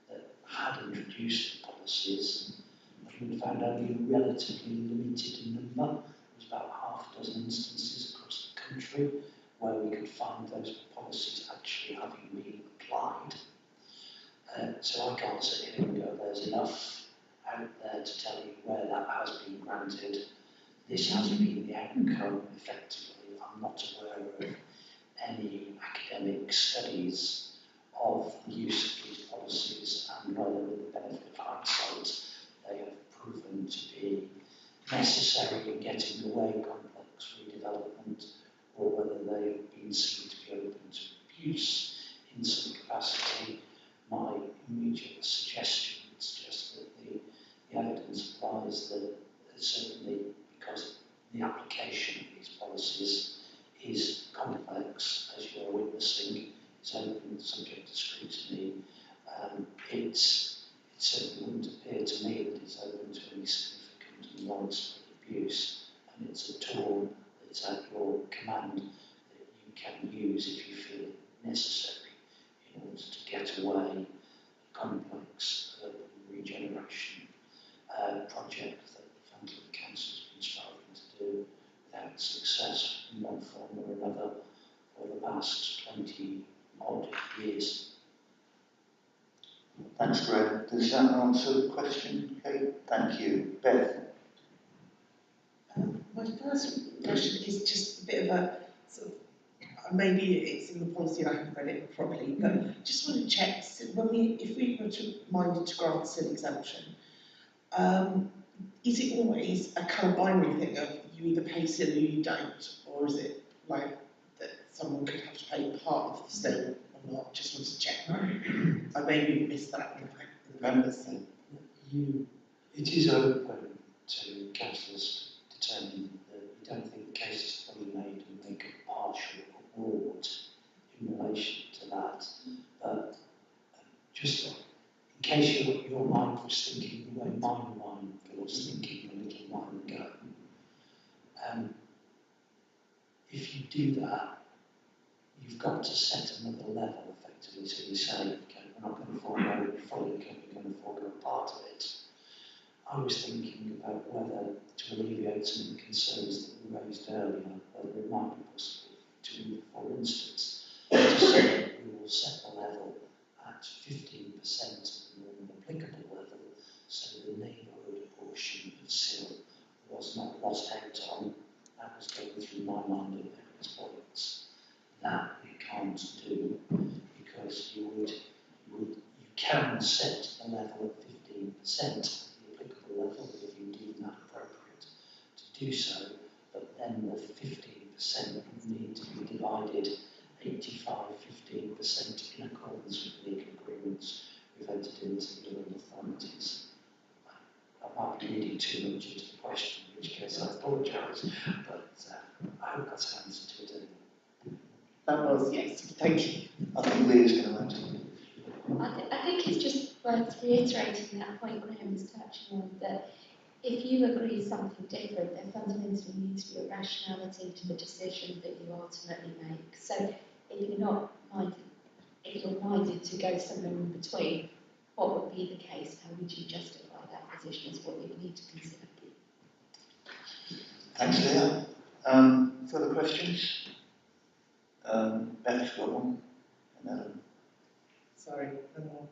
that had introduced the policies, and we found only a relatively limited number. There was about half a dozen instances across the country where we could find those policies actually having been applied. So I can't sit here and go, there's enough out there to tell you where that has been granted. This has been the outcome effectively. I'm not aware of any academic studies of the use of these policies and whether, with the benefit of hindsight, they have proven to be necessary in getting away complex redevelopment, or whether they have been seen to be open to abuse in some capacity. My immediate suggestion would suggest that the evidence applies that certainly because the application of these policies is complex, as you're witnessing, is open, subject to scrutiny. It certainly wouldn't appear to me that it's open to any significant and widespread abuse, and it's a tool that's at your command that you can use if you feel it necessary in order to get away a complex regeneration project that the Fountain Council has been striving to do without success in one form or another for the past 20 odd years. Thanks, Greg. Does that answer the question, Kate? Thank you. Beth? My first question is just a bit of a sort of, maybe it's in the policy and I haven't read it properly, but just want to check, so if we were minded to grant SIL exemption, is it always a kind of binary thing of you either pay SIL or you don't, or is it like that someone could have to pay part of the SIL or not? Just want to check that. I maybe missed that in the members. It is open to councillors to determine that you don't think the case is fully made and make a partial award in relation to that. But just in case your mind was thinking the way my mind was thinking a little while ago, if you do that, you've got to set another level effectively. So you say, okay, we're not going to forego it fully, we're going to forego part of it. I was thinking about whether to alleviate some of the concerns that were raised earlier, whether it might be possible to, for instance, to say that we will set the level at 15% of the normal applicable level, so the neighbourhood portion of SIL was not lost out on. That was going through my mind at various points. That we can't do because you can set the level at 15%. Level if you deem that appropriate to do so, but then the 15% would need to be divided 85-15% in accordance with legal agreements we've entered into with other authorities. I might be reading too much into the question, in which case I apologise, but I hope that's an answer to it anyway. That was, yes, thank you. I think Leah's going to answer. I think it's just worth reiterating that point Graham was touching on, that if you agree something different, there fundamentally needs to be a rationality to the decision that you ultimately make. So if you're minded to go somewhere in between, what would be the case? How would you justify that position is what you need to consider. Thanks, Leah. Further questions? Beth's got one. And Ellen. Sorry, no more.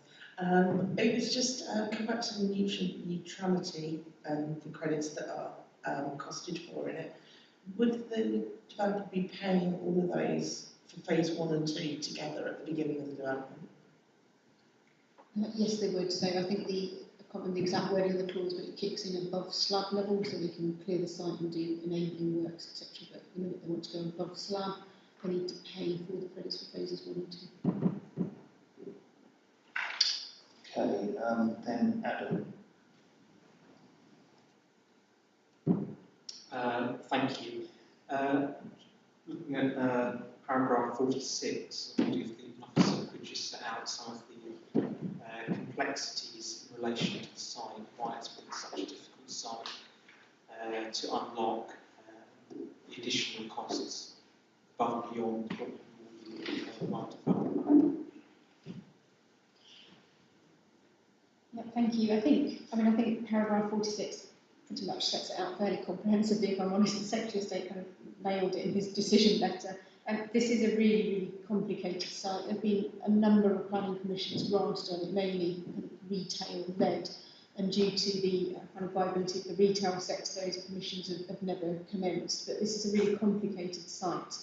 It was just come back to the neutrality and the credits that are costed for in it. Would the developer be paying all of those for phase 1 and 2 together at the beginning of the development? Yes, they would. So I think I can't remember the exact wording of the clause, but it kicks in above slab level, so they can clear the site and do enabling works, etc. But the minute they want to go above slab, they need to pay for the credits for phases 1 and 2. Okay, then Adam. Thank you. Looking at paragraph 46, I wonder if the officer could just set out some of the complexities in relation to the site, why it's been such a difficult site to unlock the additional costs above and beyond what you might develop. Yeah, thank you. I think paragraph 46 pretty much sets it out fairly comprehensively, if I'm honest. The Secretary of State kind of nailed it in his decision letter. This is a really, really complicated site. There have been a number of planning permissions granted on it, mainly kind of retail-led, and due to the kind of viability of the retail sector, those permissions have never commenced. But this is a really complicated site.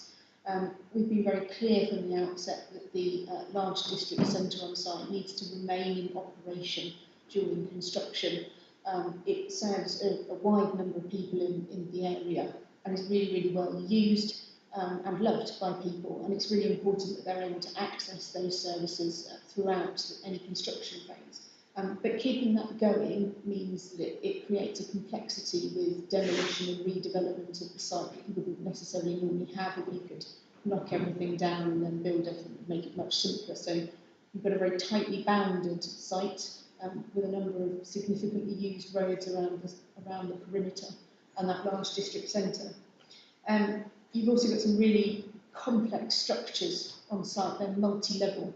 We've been very clear from the outset that the large district centre on site needs to remain in operation during construction. It serves a wide number of people in the area and is really, really well used and loved by people, and it's really important that they're able to access those services throughout any construction phase. But keeping that going means that it creates a complexity with demolition and redevelopment of the site that you wouldn't necessarily normally have if you could knock everything down and then build it and make it much simpler. So you've got a very tightly bounded site with a number of significantly used roads around the perimeter and that large district centre. You've also got some really complex structures on site. They're multi-level.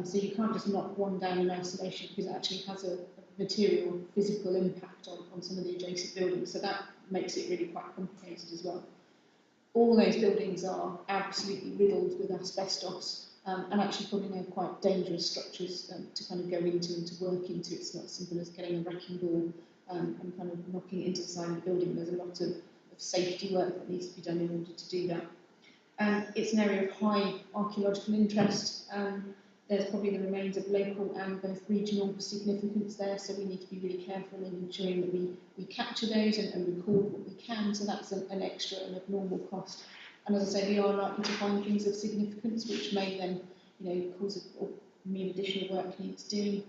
So you can't just knock one down in isolation because it actually has a material, physical impact on some of the adjacent buildings. So that makes it really quite complicated as well. All those buildings are absolutely riddled with asbestos and actually probably now quite dangerous structures to kind of go into and to work into. It's not as simple as getting a wrecking ball and kind of knocking it into the side of the building. There's a lot of safety work that needs to be done in order to do that. It's an area of high archaeological interest. There's probably the remains of local and both regional significance there, so we need to be really careful in ensuring that we capture those and record what we can, so that's an extra and abnormal cost. And as I say, we are likely to find things of significance which may then, cause or mean additional work needs doing.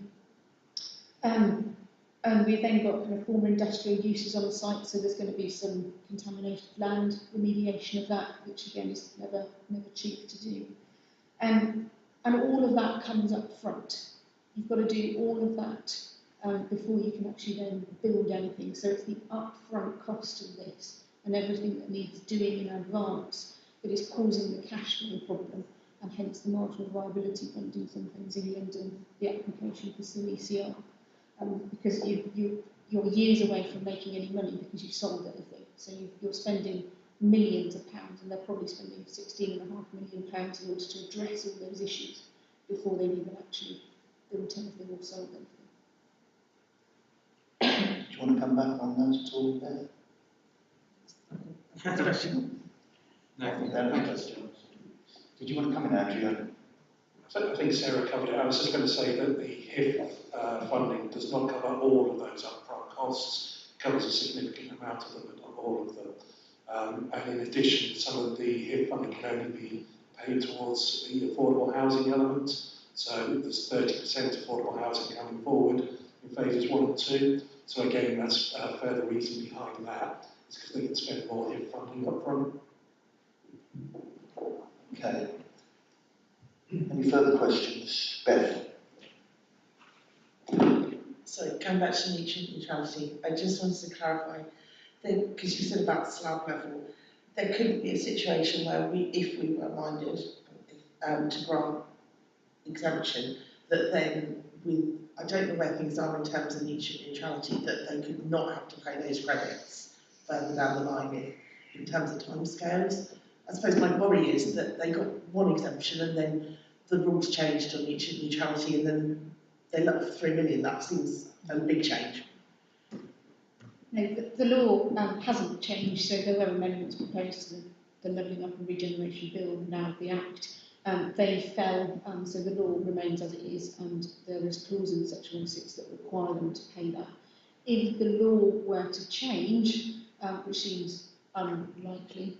And we've then got kind of former industrial uses on the site, so there's going to be some contaminated land, remediation of that, which again is never cheap to do. And all of that comes up front. You've got to do all of that before you can actually then build anything. So it's the upfront cost of this and everything that needs doing in advance that is causing the cash flow problem, and hence the marginal viability when do some things in London, the application for CECR. Because you're years away from making any money because you've sold everything. So you're spending millions of pounds, and they're probably spending £16.5 million in order to address all those issues before they've even actually built anything or sold anything. Do you want to come back on those at all there? No, did you want to come in, Andrew? So I think Sarah covered it. I was just going to say that the HIF funding does not cover all of those upfront costs. It covers a significant amount of them, but not all of them. And in addition, some of the HIF funding can only be paid towards the affordable housing element. So there's 30% affordable housing coming forward in phases 1 and 2. So again, that's a further reason behind that. It's because they can spend more HIF funding up front. Okay. Any further questions? Beth? So going back to neutrality, I just wanted to clarify, because you said about slab level, there couldn't be a situation where if we were minded to grant exemption, that then I don't know where things are in terms of neutrality, that they could not have to pay those credits further down the line in terms of timescales. I suppose my worry is that they got one exemption and then the rules changed on neutrality and then they let off 3 million. That seems a big change. No, the law hasn't changed, so there were amendments proposed to the Levelling Up and Regeneration Bill, now the Act. They fell, so the law remains as it is, and there is clause in Section 1.6 that require them to pay that. If the law were to change, which seems unlikely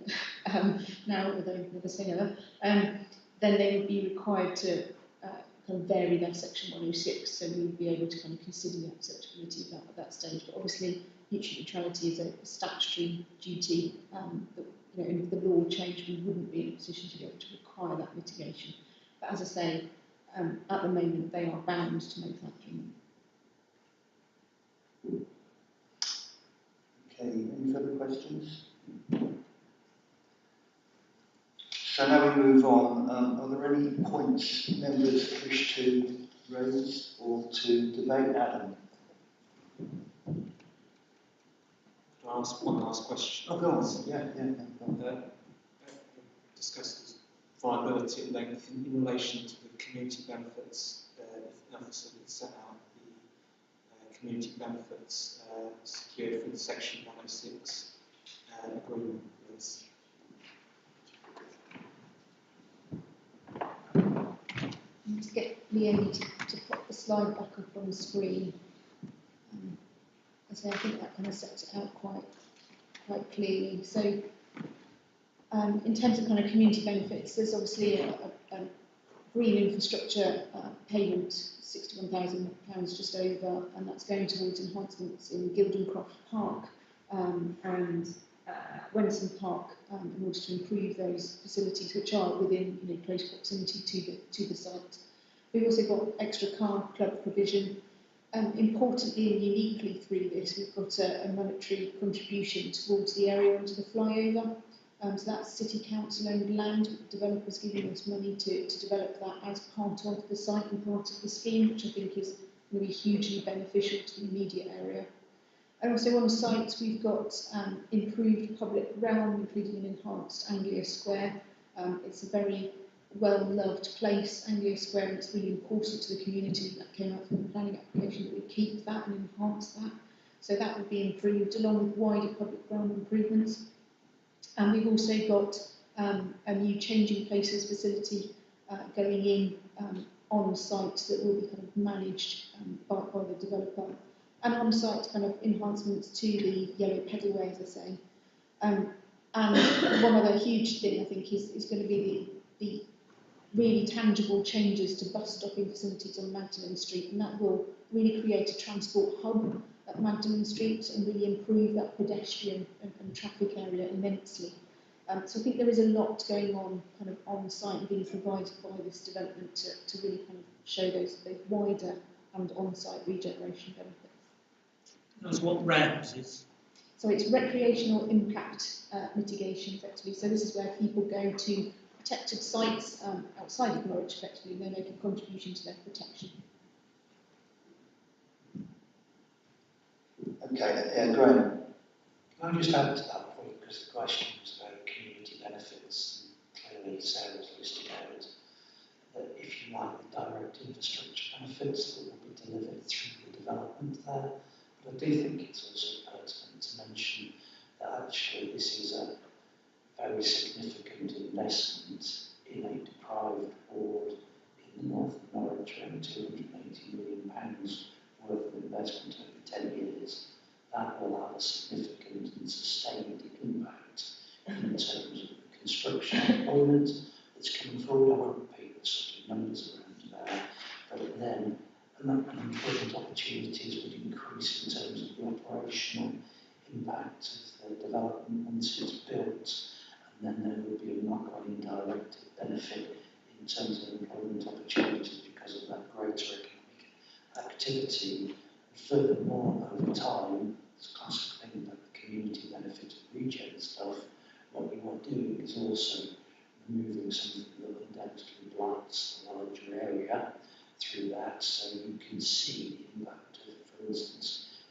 now, although never say never, then they would be required to kind of vary their Section 106, so we would be able to kind of consider the acceptability of that at that stage. But obviously, mutual neutrality is a statutory duty that you know, and if the law changed, we wouldn't be in a position to be able to require that mitigation. But as I say, at the moment, they are bound to make that payment. Okay, any further questions? So now we move on. Are there any points members wish to raise or to debate, Adam? Can I ask one last question? Oh, go on. Yeah. Go on. Discuss the viability at length in relation to the community benefits. If the officer would set out the community benefits secured through the Section 106 agreement, please. To get Leonie to put the slide back up on the screen. I think that kind of sets it out quite clearly. So, in terms of kind of community benefits, there's obviously a green infrastructure payment, £61,000 just over, and that's going towards enhancements in Gildencroft Park and Wenston Park in order to improve those facilities which are within close proximity to the site. We've also got extra car club provision. Importantly and uniquely through this, we've got a monetary contribution towards the area under the flyover. So that's City Council owned land, with developers giving us money to develop that as part of the site and part of the scheme, which I think is going to be hugely beneficial to the immediate area. And also on the site, we've got improved public realm, including an enhanced Anglia Square. It's a very well-loved place, Anglia Square, and it's really important to the community. That came out from the planning application that we keep that and enhance that. So that would be improved, along with wider public realm improvements. And we've also got a new changing places facility going in on site that will be kind of managed by the developer. And on-site kind of enhancements to the yellow pedalway, as I say. And one other huge thing I think is going to be the really tangible changes to bus stopping facilities on Magdalen Street, and that will really create a transport hub at Magdalen Street and really improve that pedestrian and traffic area immensely. So I think there is a lot going on kind of on-site and being provided by this development to really kind of show those wider and on-site regeneration benefits. That's what REMS is. So it's recreational impact mitigation, effectively. So this is where people go to protected sites outside of Norwich, effectively, and they make a contribution to their protection. Okay, Graham. Can I just add to that point, because the question was about community benefits, and clearly Sarah's listed out that if you like the direct infrastructure benefits that will be delivered through the development there. But I do think it's also pertinent to mention that actually this is a very significant investment in a deprived ward in the north of Norwich, around £280 million worth of investment over 10 years. That will have a significant and sustained impact in terms of the construction employment that's coming forward. I won't repeat the sort of numbers around there, but then employment opportunities would increase in terms of the operational impact of the development once it's built, and then there will be a knock-on indirect benefit in terms of employment opportunities because of that greater economic activity. Furthermore, over time, it's a classic thing about the community benefit of regen stuff. What you are doing is also removing something that undoubtedly blights the larger area through that, so you can see the impact of, for instance,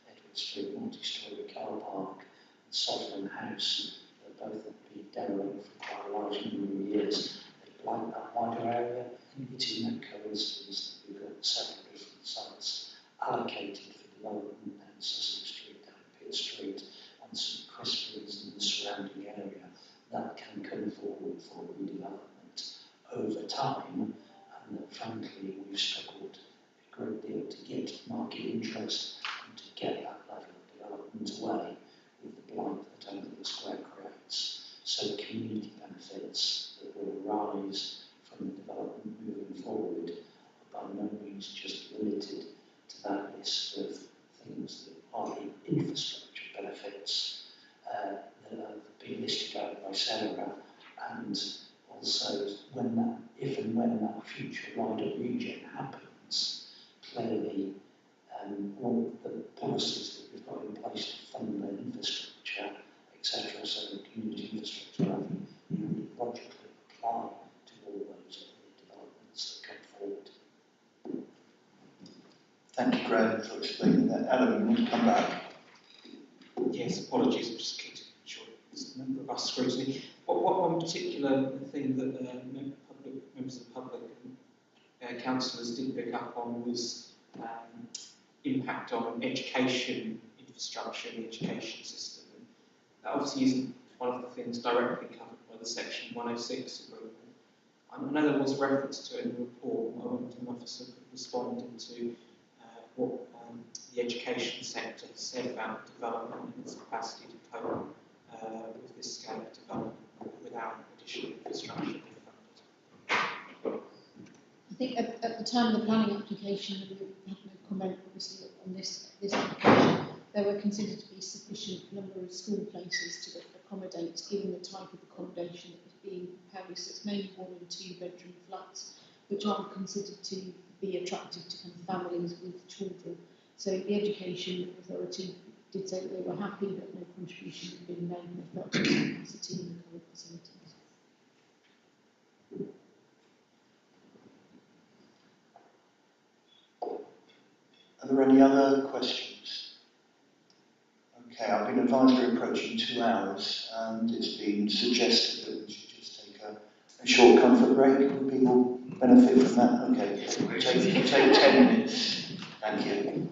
Edward Street multi-storey car park and Sovereign House, that both have been derelict for quite a large number of years. They blight that wider area. It is no coincidence that we've got several different sites allocated for development down Sussex Street, down Pitt Street, and St Crispin's and the surrounding area that can come forward for redevelopment over time, and that frankly we've struggled a great deal to get market interest and to get that level of development away with the blight that Over the Square creates. So community benefits that will arise from the development moving forward are by no means just limited to that list of things that are infrastructure benefits that have been listed out by Sarah. the policies that we've got in place to fund their infrastructure, etc. So community infrastructure, I think you would logically apply to all those developments that come forward. Thank you, Graham, for explaining that. Alan, you want to come back? Yes, apologies, I'm just keen to ensure there's a number of us scrutiny. What one particular thing that members of the public and councillors did pick up on was impact on education infrastructure, the education system. And that obviously isn't one of the things directly covered by the Section 106 agreement. I know there was reference to it in the report. My Wellington officer responded to what the education sector said about development and its capacity to cope with this scale of development without additional infrastructure being funded. I think at the time of the planning application, we had no comment obviously on this application. There were considered to be sufficient number of school places to accommodate, given the type of accommodation that was being proposed. So it's mainly 1 and 2 bedroom flats, which aren't considered to be attractive to kind of families with children. So the Education Authority did say that they were happy that no contribution had been made and they felt there was capacity in the current facilities. Are there any other questions? Okay, I've been advised we're approaching 2 hours and it's been suggested that we should just take a short comfort break. Would people benefit from that? Okay, we'll take 10 minutes. Thank you.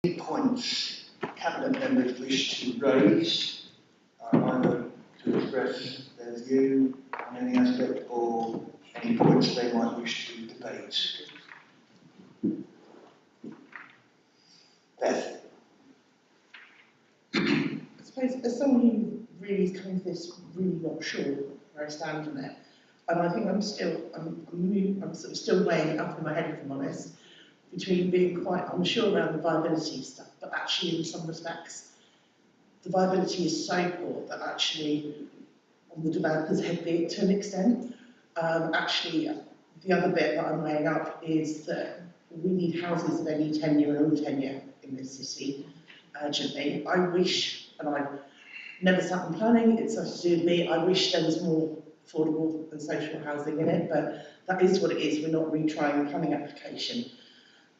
Any points Cabinet members wish to raise, either to express their view on any aspect or any points they might wish to debate? Beth? I suppose as someone who really is coming to this really not sure where I stand on it, I think I'm sort of still weighing it up in my head, if I'm honest, between being quite unsure around the viability stuff, but actually in some respects, the viability is so poor that actually on the developer's head be it to an extent. Actually, the other bit that I'm weighing up is that we need houses of any tenure and all tenure in this city urgently. I wish, and I've never sat in planning, it's nothing to do with me, I wish there was more affordable and social housing in it, but that is what it is, we're not retrying the planning application.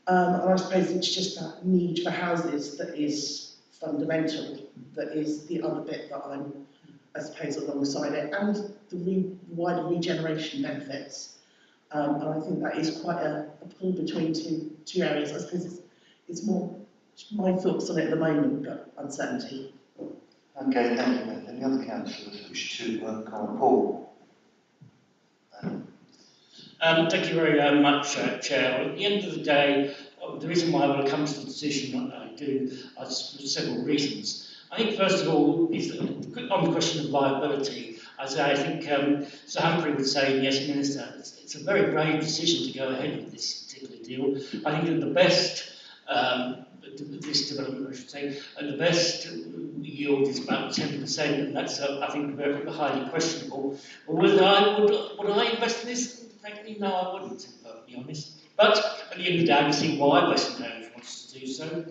And I suppose it's just that need for houses that is fundamental, that is the other bit that I'm, I suppose, alongside it, and the wider regeneration benefits. And I think that is quite a pull between two areas. I suppose it's more my thoughts on it at the moment, but uncertainty. Okay, thank you, Beth. Any other councillors wish to comment? Paul? Thank you very much, Chair. At the end of the day, the reason why I want to come to the decision I do are for several reasons. I think, first of all, is that on the question of viability, I think Sir Humphrey would say, yes, Minister, it's a very brave decision to go ahead with this particular deal. I think that the best, this development, I should say, the best yield is about 10%, and that's, I think, very highly questionable. But whether would I invest in this? Frankly, no, I wouldn't, to be honest. But at the end of the day, I can see why Western Homes wants to do so.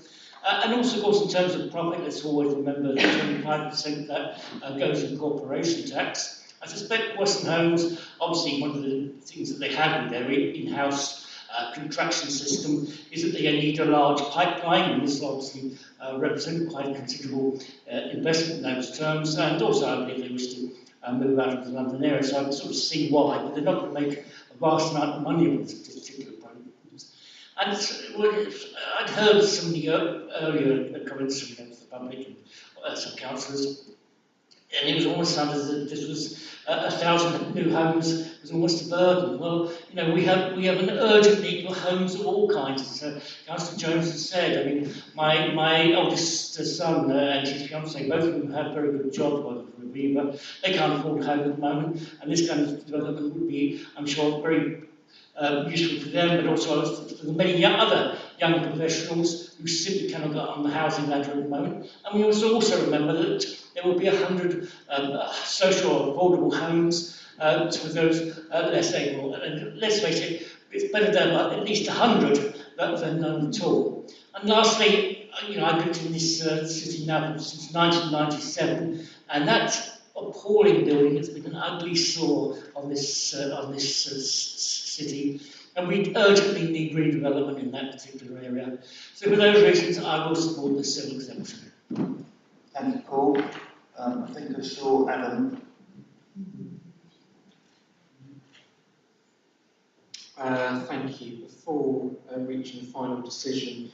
And also, of course, in terms of profit, let's always remember that 25% that goes in corporation tax. I suspect Western Homes, obviously, one of the things that they have with their in-house contraction system is that they need a large pipeline, and this obviously represents quite a considerable investment in those terms. And also, I believe they wish to move out of the London area, so I can sort of see why, but they're not going to make a vast amount of money with this particular program. And I'd heard some of the earlier comments from the public and some councillors, and it was almost sounded as if this was 1,000 new homes was almost a burden. Well, you know, we have an urgent need for homes of all kinds. As Councillor Jones has said, I mean, my oldest son and his fiancée, both of them have very good jobs working for Aviva. They can't afford a home at the moment, and this kind of development would be, I'm sure, very useful for them, but also for the many other young professionals who simply cannot get on the housing ladder at the moment. And we also remember that there will be 100 social or affordable homes for those less able. And let's face it, it's better to have at least 100 than none at all. And lastly, you know, I've lived in this city now since 1997, and that appalling building has been an ugly sore on this city, and we urgently need redevelopment in that particular area. So for those reasons, I will support the civil exemption. Thank you, Paul. I think I saw Adam. Thank you. Before reaching the final decision,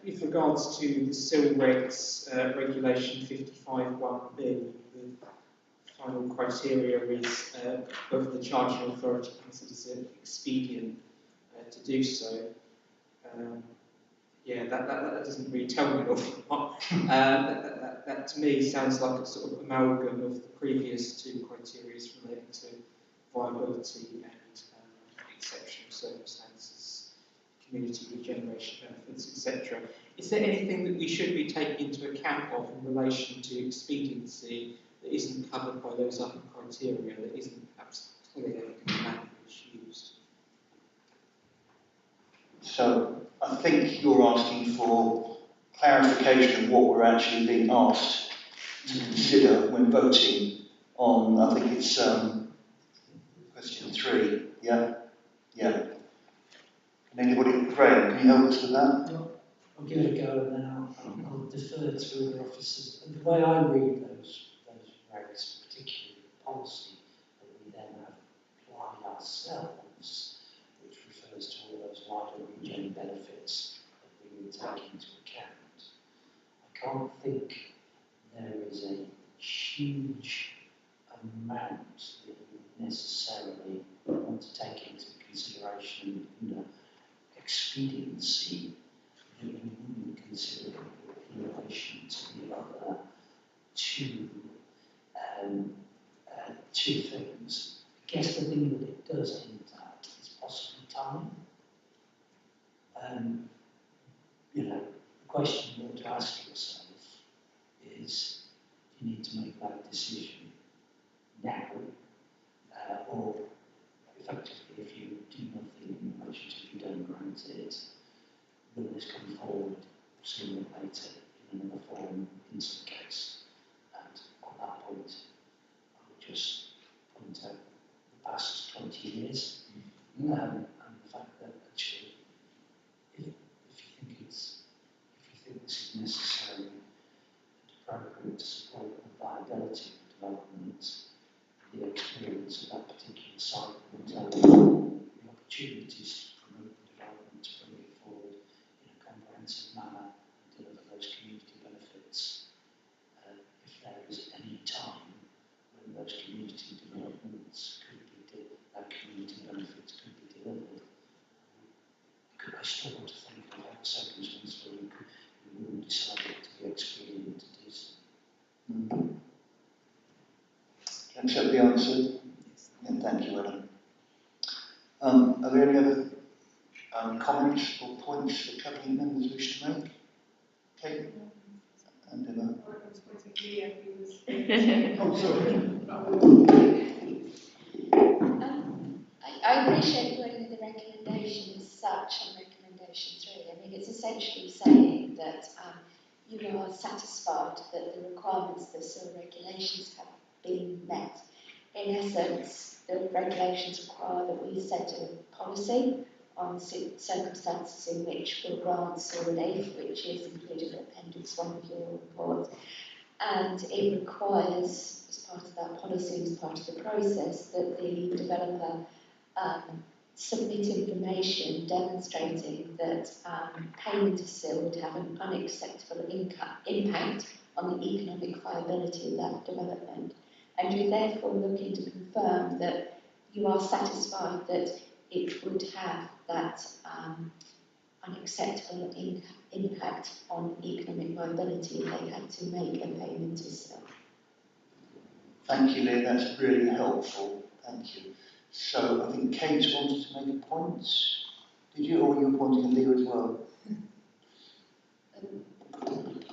with regards to the CIL regs regulation 55(1)b, the final criteria is whether the charging authority considers it expedient to do so. Yeah, that doesn't really tell me an awful lot. That to me sounds like a sort of amalgam of the previous two criteria relating to viability and exceptional circumstances, community regeneration benefits, etc. Is there anything that we should be taking into account of in relation to expediency that isn't covered by those other criteria, that isn't perhaps clear in the language used? So I think you're asking for clarification of what we're actually being asked to consider when voting on, I think it's question 3, yeah? Yeah. Can anybody, Graham, can you help us with that? I'll give it a go and then I'll defer to other officers. And the way I read those regs, particularly the policy that we then have applied ourselves, which refers to all those wider regen benefits that we would take into account. can't think there is a huge amount that you necessarily want to take into consideration under expediency that you wouldn't consider in relation to the other two things. I guess the thing that it does hint at is possibly time. The question you want to ask yourself is, do you need to make that decision now, or effectively, if you do nothing in relation to if you don't grant it, will this come forward sooner or later in another form into the case? And on that point, I would just point out the past 20 years, and the fact that actually, if you think this is necessary and appropriate to support the viability of development, the experience of that particular site will tell you the opportunities to promote the development, to bring it forward in a comprehensive manner and deliver those community benefits. If there is any time when those community developments could be community benefits could be delivered, I struggle to think of a circumstance where we wouldn't decide it to be expedient to do so. Accept the answer? And thank you, Ellen. Are there any other comments or points that cabinet members wish to make? Kate? And Emma? Oh, sorry. I appreciate wording the recommendation as such on recommendation 3. I mean, it's essentially saying that you are satisfied that the requirements of the SIL regulations have been met. In essence, the regulations require that we set a policy on circumstances in which we'll grant SIL relief, which is included in Appendix 1 of your report. And it requires, as part of that policy, as part of the process, that the developer submit information demonstrating that payment of SIL would have an unacceptable impact on the economic viability of that development. And you're therefore looking to confirm that you are satisfied that it would have that unacceptable impact on economic viability if they had to make a payment of SIL. Thank you, Leah, that's really helpful. Thank you. So I think Kate wanted to make a point. Did you, or were you pointing at Leah as well?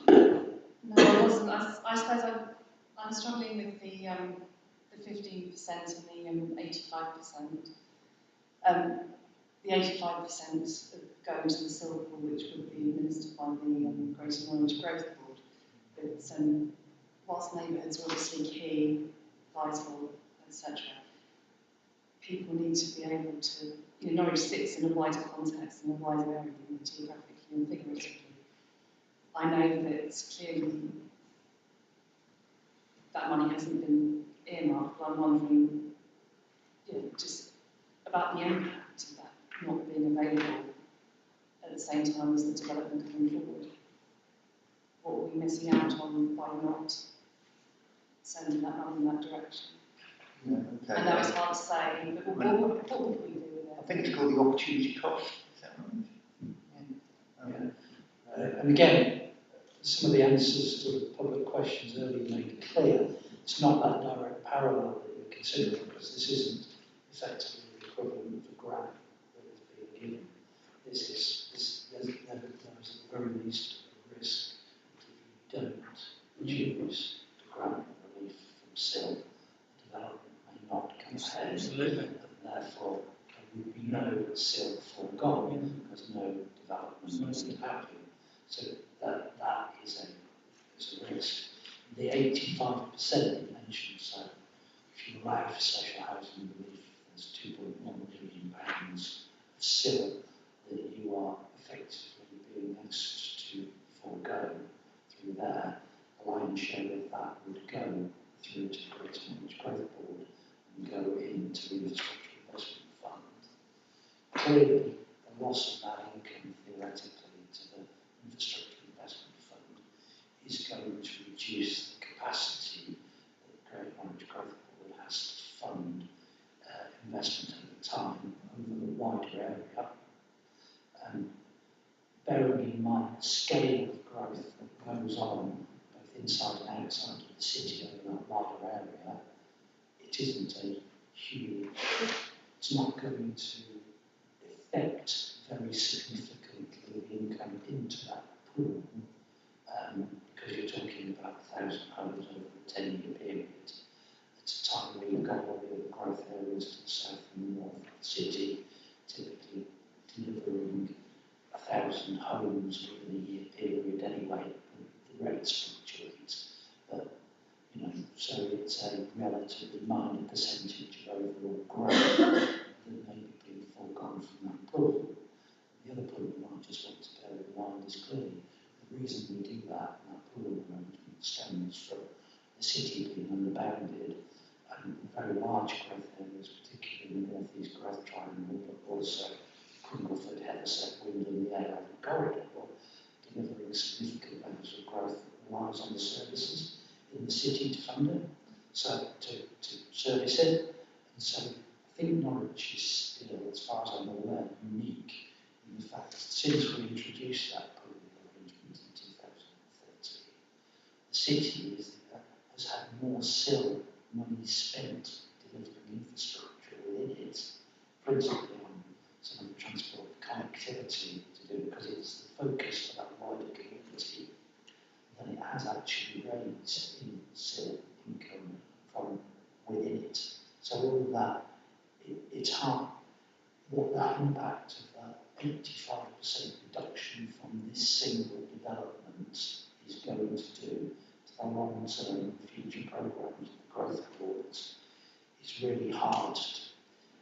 No, I wasn't. I suppose I'm struggling with the 15% and the 85%. The 85% going to the silver pool, which would be administered by the Greater Norwich Growth Board. But whilst neighbourhoods are obviously key, vital, etc., people need to be able to, Norwich sits in a wider context and a wider area geographically and figuratively. I know that clearly that money hasn't been earmarked, but I'm wondering, just about the impact of that not being available at the same time as the development coming forward. What are we missing out on by not sending that money in that direction? Yeah, okay. I know it's hard to say, but what would we do with it? I think it's called the opportunity cost. Is that right? Yeah. And again, some of the answers to the public questions earlier made it clear. It's not that direct parallel that you're considering, because this isn't effectively the equivalent of a grant that is being given. There's at the very least a risk that if you don't choose to grant relief from SIL, the development may not come ahead. Absolutely. And therefore, there would be no SIL foregone because no development would happen. So that is a risk. The 85% you mentioned, so if you allow for social housing relief, there's £2.1 billion of SIL that you are effectively being asked to forego through there. The lion's share of that would go through to the Greater Norwich Growth Board and go into the Infrastructure Investment Fund. Clearly, the loss of that income theoretically to the Infrastructure Investment Fund is going to reduce the capacity that the Great Norwich Growth Board has to fund investment over time over a wider area. Bearing in mind the scale of growth that goes on both inside and outside of the city over that wider area, it isn't a huge, it's not going to affect very significantly the income into that pool, because you're talking about 1,000 homes over a 10-year period. At a time where you've got all the other growth areas to the south and north of the city, typically delivering 1,000 homes within a year period anyway. The rates fluctuate, but so it's a relatively minor percentage of overall growth that may be being foregone from that pool. The other point I just want to bear in mind is clearly the reason we do that, and that pool arrangement stems from the city being underbounded and very large growth areas, particularly in the North East Growth Triangle, but also Cringleford, Heatherset, Windham, the A11 corridor, delivering significant levels of growth that relies on the services in the city to fund it, so to service it. And so I think Norwich is still, as far as I'm aware, unique in the fact that since we introduced that pool arrangement in 2013, the city has had more SIL money spent delivering infrastructure within it, principally on some of the transport connectivity to do, because it's the focus of that wider community, than it has actually raised in SIL income from within it. So all of that, it's hard what that impact of that 85% reduction from this single development is going to do to the long-term future programmes of the growth boards is really hard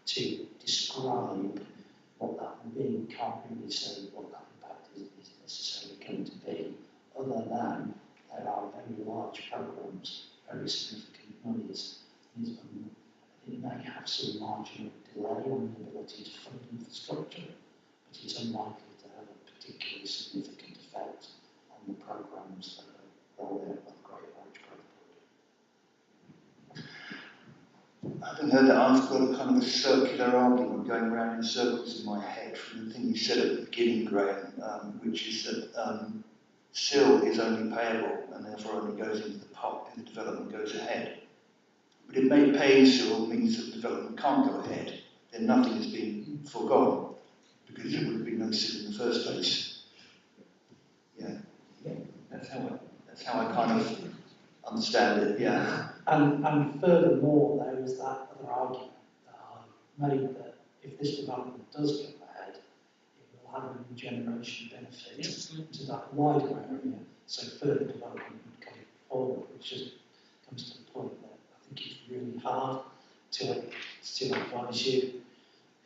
to describe what that will be. We can't really say what that impact is necessarily going to be, other than there are very large programmes, very significant monies, and it may have some marginal delay on the ability to fund infrastructure, but it's unlikely to have a particularly significant effect on the programmes that are rolled out by the Great Norwich Growth Board. Having heard that, I've got a kind of a circular argument going around in circles in my head from the thing you said at the beginning, Graham, which is that SIL is only payable and therefore only goes into the pot if the development goes ahead. But if paying SIL means that the development can't go ahead, then nothing has been foregone, because there would have been no SIL in the first place. Yeah, that's how I kind of understand it. Yeah. And furthermore, there is that other argument that I made, that if this development does go ahead, it will have a regeneration benefit to that wider area, so further development would come forward, which just comes to the point that I think it's really hard to advise you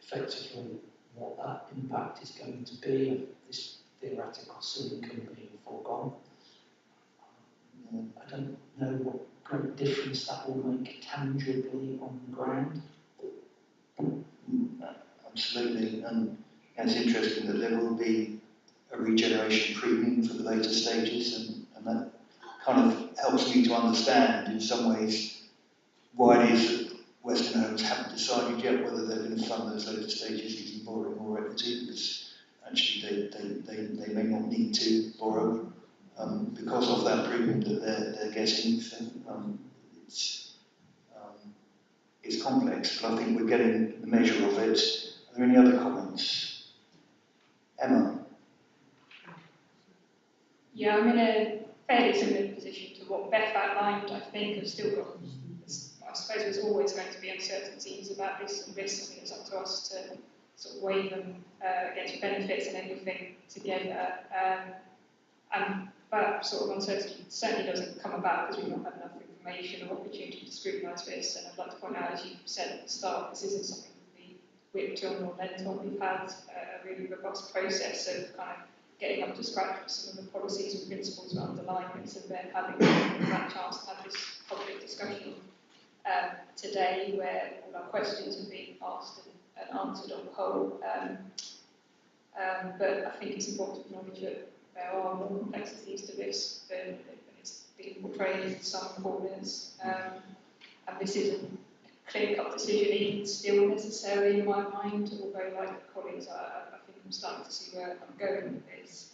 effectively what that impact is going to be of this theoretical SIL income being foregone. I don't know what great difference that will make tangibly on the ground. Absolutely, and it's interesting that there will be a regeneration premium for the later stages, and that kind of helps me to understand in some ways why it is that Western Homes haven't decided yet whether they're going to fund those later stages using borrowing or equity, because actually they may not need to borrow because of that premium that they're getting. So, it's complex, but I think we're getting the measure of it. Are there any other comments? Emma? Yeah, I'm in a fairly similar position to what Beth outlined. I think I've still got, I suppose there's always going to be uncertainties about this and risks, and it's up to us to sort of weigh them against benefits and everything together. And that sort of uncertainty certainly doesn't come about because we've not had enough information or opportunity to scrutinise this. And I'd like to point out, as you said at the start, this isn't something we whipped on or lent on. We've had a really robust process of kind of getting up to scratch with some of the policies and principles that underlie this, and then having that chance to have this public discussion today, where all our questions have been asked and answered on the whole. But I think it's important to acknowledge that there are more complexities to this than being portrayed in some corners, and this isn't a clear-cut decision even still necessarily in my mind, although like colleagues, I think I'm starting to see where I'm going with this.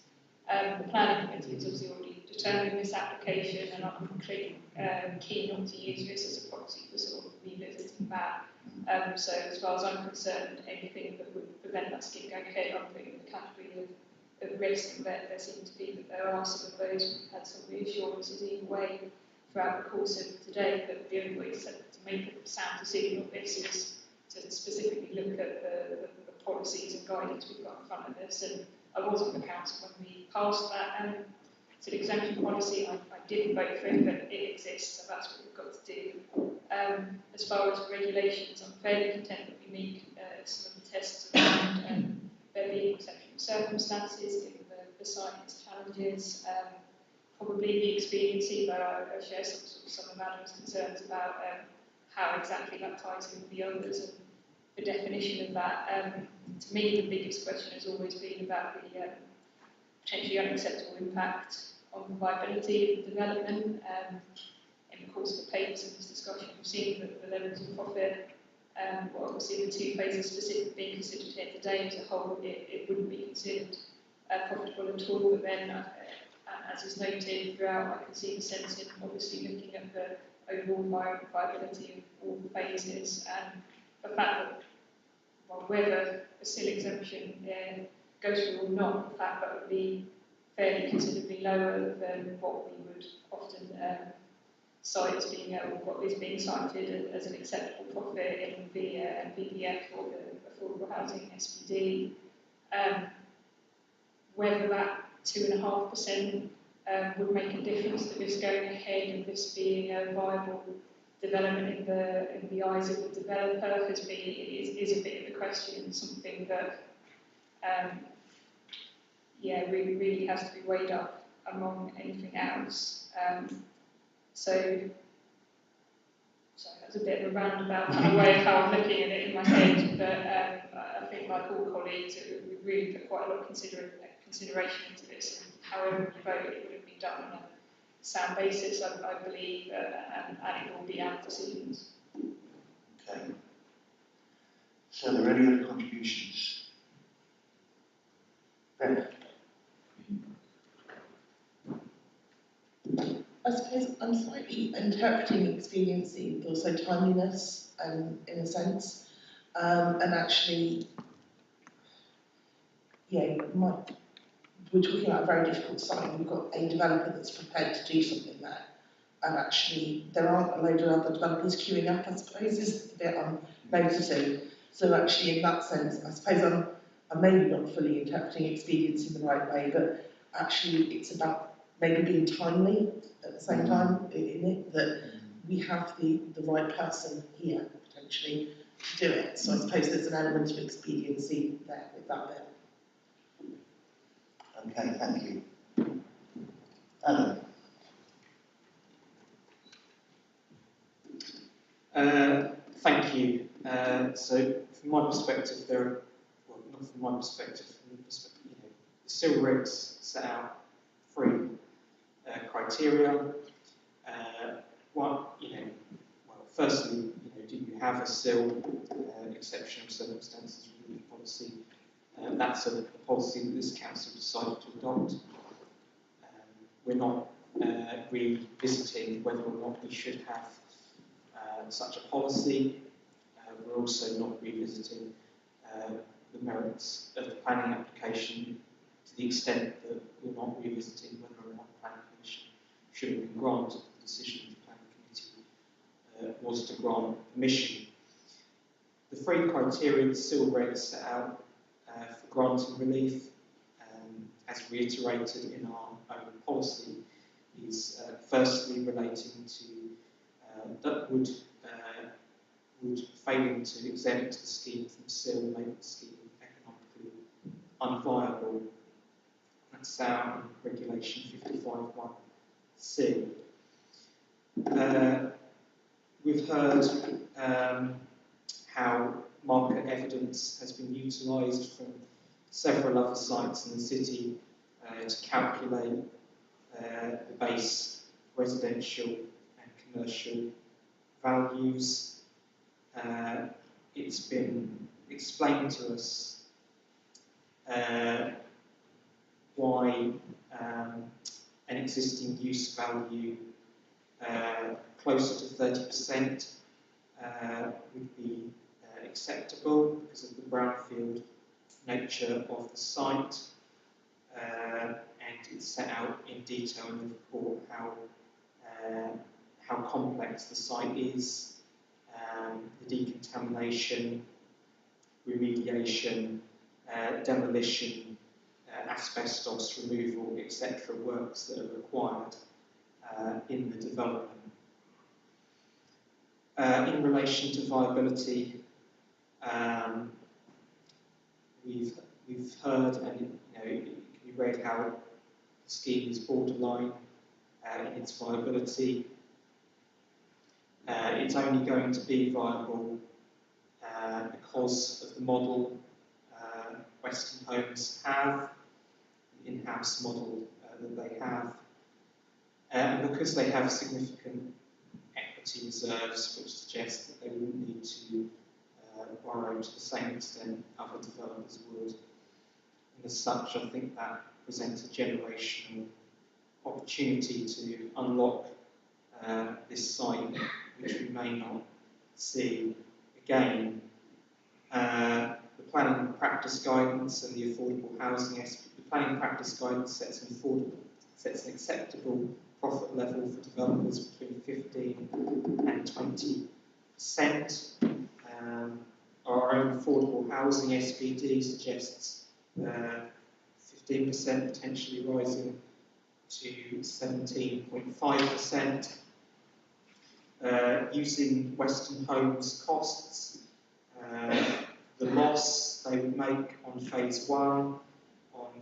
The planning committee has obviously already determined this application, and I'm completely keen not to use this as a proxy for sort of revisiting that. So as far as I'm concerned, anything that would prevent that scheme going ahead, I'm putting in the category of risk, and there seems to be that there are some of those who've had some reassurances either way throughout the course of today, but the only way to make a sound decision on this is to specifically look at the policies and guidance we've got in front of us. And I was on the council when we passed that city exemption policy. I didn't vote for it, but it exists, so that's what we've got to do. As far as regulations, I'm fairly content that we meet some of the tests around there being exceptional circumstances, given the science challenges, probably the expediency, but I share some of Adam's concerns about how exactly that ties in with the others and the definition of that. To me, the biggest question has always been about the potentially unacceptable impact on the viability of the development. In the course of the papers in this discussion, we've seen that the levels of profit, well, obviously the two phases specifically being considered here today as a whole, it wouldn't be considered profitable at all, but then, as is noted throughout, I can see the sense in obviously looking at the overall viability of all the phases, and the fact that, well, whether a SIL exemption goes through or not, the fact that it would be fairly considerably lower than what we would often cite as being, what is being cited as an acceptable profit in the PDF or the Affordable Housing SPD. Whether that 2.5% would make a difference to this going ahead and this being a viable development in the eyes of the developer is a bit of a question, something that really has to be weighed up among anything else. So that's a bit of a roundabout kind of way of how I'm looking at it in my head, but I think like all colleagues, we really put quite a lot of consideration into this, and however we vote, it would have been done on a sound basis, I believe, and it will be our decisions. Okay. So are there any other contributions? Ben? I suppose I'm slightly interpreting expediency, but also timeliness, in a sense, and actually, we're talking about a very difficult site. We've got a developer that's prepared to do something there, and actually there aren't a load of other developers queuing up, I suppose, is the bit I'm noticing. So actually, in that sense, I suppose I'm maybe not fully interpreting expediency in the right way, but actually it's about maybe being timely at the same time, in it, that we have the right person here, potentially, to do it. So I suppose there's an element of expediency there with that bit. Okay, thank you. Adam? Thank you. So from my perspective, not from my perspective, from the perspective, the SIL regs set out 3 criteria. Firstly, do you have a SIL exceptional circumstances relief policy? That's a policy that this council decided to adopt. We're not revisiting whether or not we should have such a policy. We're also not revisiting the merits of the planning application to the extent that we're not revisiting whether or not the planning commission should have been granted. The decision of the planning committee was to grant permission. The 3 criteria the SIL regs set out for granting relief, as reiterated in our own policy, is firstly relating to that would failing to exempt the scheme from SIL make the scheme economically unviable. That's our regulation 55(1)(c). We've heard how market evidence has been utilised from several other sites in the city to calculate the base residential and commercial values. It's been explained to us why an existing use value closer to 30% would be acceptable because of the brownfield nature of the site, and it's set out in detail in the report how complex the site is, the decontamination, remediation, demolition, asbestos removal, etc. works that are required in the development. In relation to viability, we've heard, and it can be read how the scheme is borderline in its viability. It's only going to be viable because of the model Western Homes have, the in-house model that they have, and because they have significant equity reserves, which suggests that they wouldn't need to borrow to the same extent other developers would. And as such, I think that presents a generational opportunity to unlock this site, which we may not see again. The planning practice guidance and the affordable housing, the planning practice guidance sets an acceptable profit level for developers between 15 and 20%. Our own affordable housing SPD suggests 15%, potentially rising to 17.5%. Using Western Homes costs, the loss they would make on phase 1 on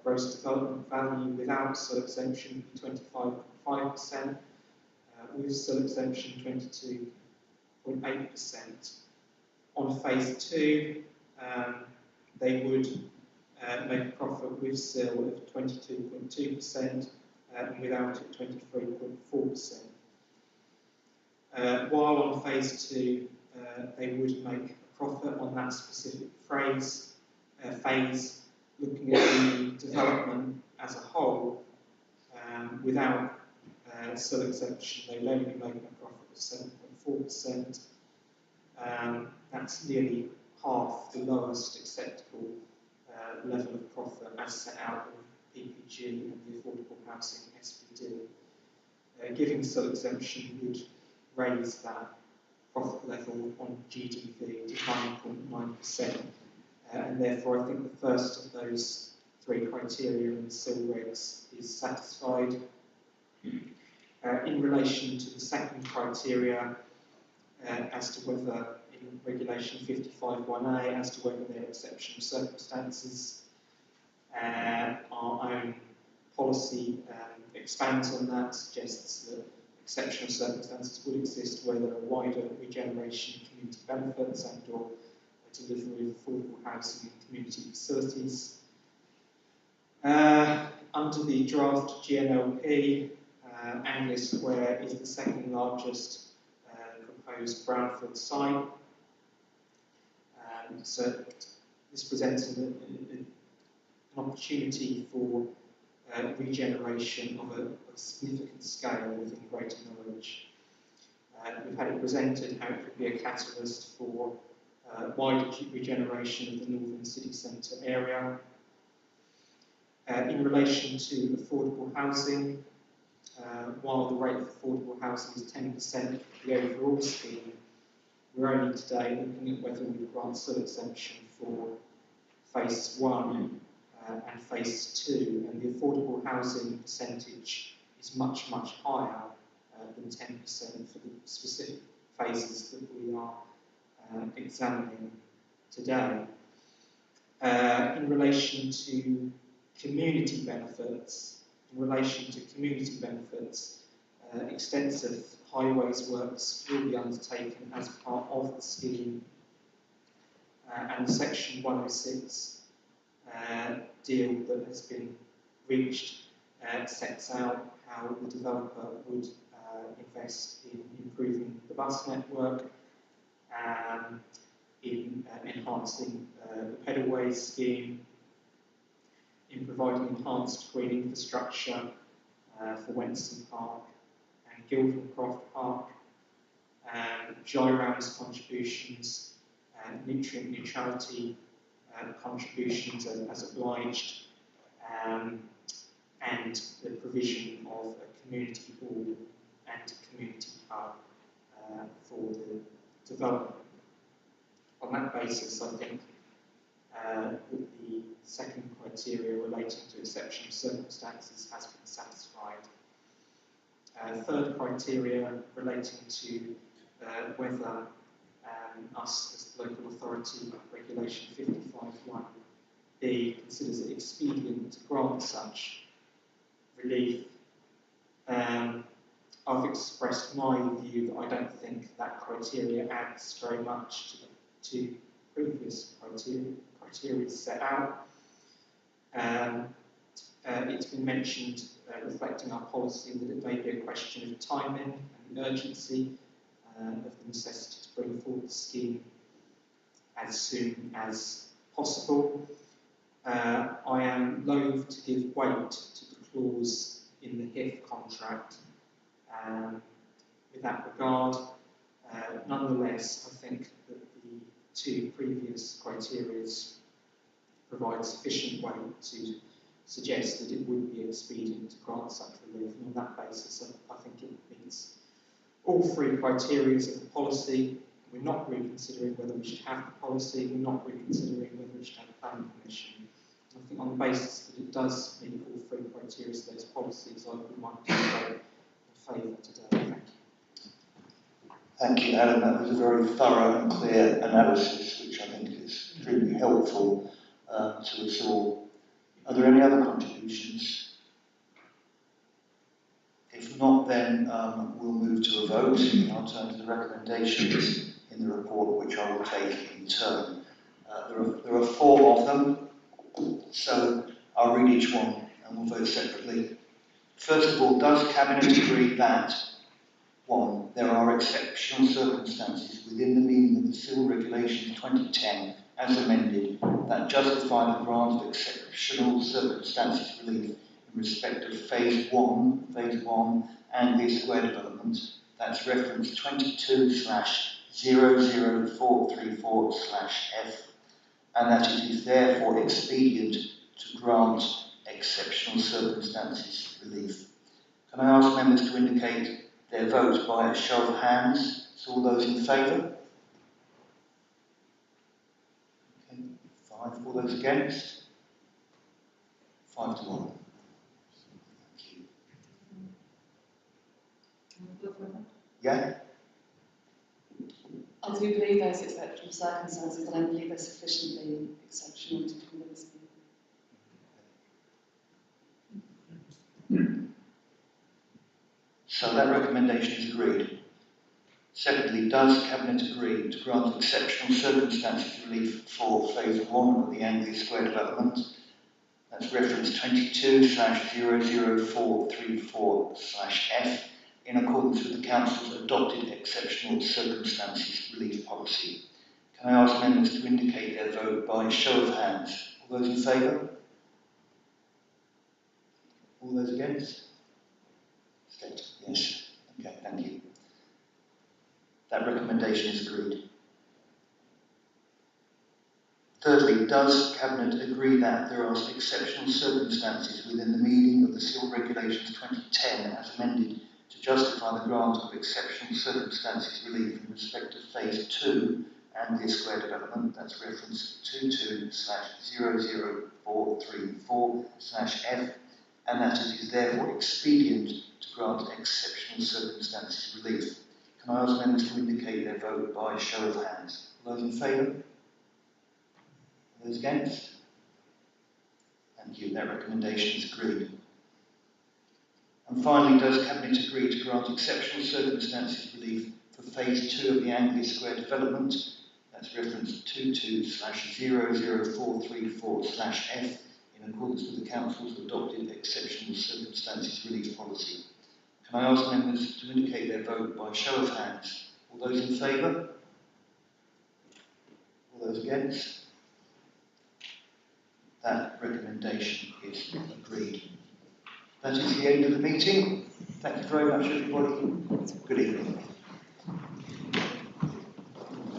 gross development value without SIL exemption would be 25.5%, with SIL exemption 22.8%. On phase 2, they would make a profit with SIL of 22.2% and without it 23.4%. While on phase 2, they would make a profit on that specific phase, looking at the development as a whole, without SIL exemption, they would only be making a profit of 7.4%. That's nearly half the lowest acceptable level of profit as set out in PPG and the Affordable Housing SPD. Giving SIL exemption would raise that profit level on GDV to 9.9%, and therefore I think the first of those three criteria in the SIL regs is satisfied. In relation to the second criteria, as to whether in Regulation 55(1)A, as to whether there are exceptional circumstances, our own policy expands on that, suggests that exceptional circumstances would exist where there are wider regeneration of community benefits and or delivery of affordable housing and community facilities. Under the draft GNLP, Anglia Square is the second largest proposed brownfield site. So this presents an opportunity for regeneration of a significant scale within Greater Norwich. We've had it presented how it could be a catalyst for wider regeneration of the northern city centre area. In relation to affordable housing, while the rate of affordable housing is 10% of the overall scheme, we're only today looking at whether we grant SIL exemption for phase 1 and phase 2, and the affordable housing percentage is much, much higher than 10% for the specific phases that we are examining today. In relation to community benefits, extensive highways works will be undertaken as part of the scheme, and the Section 106 deal that has been reached sets out how the developer would invest in improving the bus network, in enhancing the pedalways scheme, in providing enhanced green infrastructure for Wenston Park and Gildencroft Park, GIRAM's contributions, nutrient neutrality contributions as obliged, and the provision of a community hall and community hub for the development. On that basis, I think that the second criteria relating to exceptional circumstances has been satisfied. Third criteria relating to whether us as the local authority, regulation 55(1)B, considers it expedient to grant such relief. I've expressed my view that I don't think that criteria adds very much to previous criteria set out. It's been mentioned, reflecting our policy, that it may be a question of timing and the urgency of the necessity to bring forward the scheme as soon as possible. I am loath to give weight to the clause in the HIF contract with that regard. Nonetheless, I think that the two previous criteria provide sufficient weight to suggest that it would be expedient to grant such relief, and on that basis I think it meets all three criteria of the policy. We're not reconsidering whether we should have the policy, we're not reconsidering whether we should have planning permission. I think on the basis that it does meet all three criteria of those policies, I would like to vote in favour today. Thank you. Thank you, Alan. That was a very thorough and clear analysis, which I think is extremely helpful to us all. Are there any other contributions? If not, then we'll move to a vote, and I'll turn to the recommendations in the report, which I will take in turn. There are 4 of them, so I'll read each one and we'll vote separately. First of all, does Cabinet agree that 1. There are exceptional circumstances within the meaning of the Civil Regulations 2010 as amended that justify the grant of exceptional circumstances relief in respect of Phase 1 Anglia Square development, that's reference 22/00434/F, and that it is therefore expedient to grant exceptional circumstances relief. Can I ask members to indicate their vote by a show of hands? So all those in favour? Okay, 5. All those against? 5 to 1. Yeah? I do believe those exceptional circumstances, and I believe they're sufficiently exceptional to convince me. So that recommendation is agreed. Secondly, does Cabinet agree to grant exceptional circumstances relief for Phase 1 of the Anglia Square development? That's reference 22/00434/F, in accordance with the Council's adopted exceptional circumstances relief policy. Can I ask members to indicate their vote by a show of hands? All those in favour? All those against? Yes. Okay, thank you. That recommendation is agreed. Thirdly, does Cabinet agree that there are exceptional circumstances within the meaning of the Civil Regulations 2010 as amended to justify the grant of exceptional circumstances relief in respect of Phase 2 Anglia Square development, that's reference 22/00434/F, and that it is therefore expedient to grant exceptional circumstances relief? Can I ask members to indicate their vote by a show of hands? All those in favour? Those against? Thank you. That recommendation is agreed. And finally, does Cabinet agree to grant exceptional circumstances relief for Phase 2 of the Anglia Square development? That's reference 22/00434/F, in in accordance with the Council's adopted exceptional circumstances relief policy. Can I ask members to indicate their vote by show of hands? All those in favour? All those against? That recommendation is agreed. That is the end of the meeting. Thank you very much, everybody. Good evening.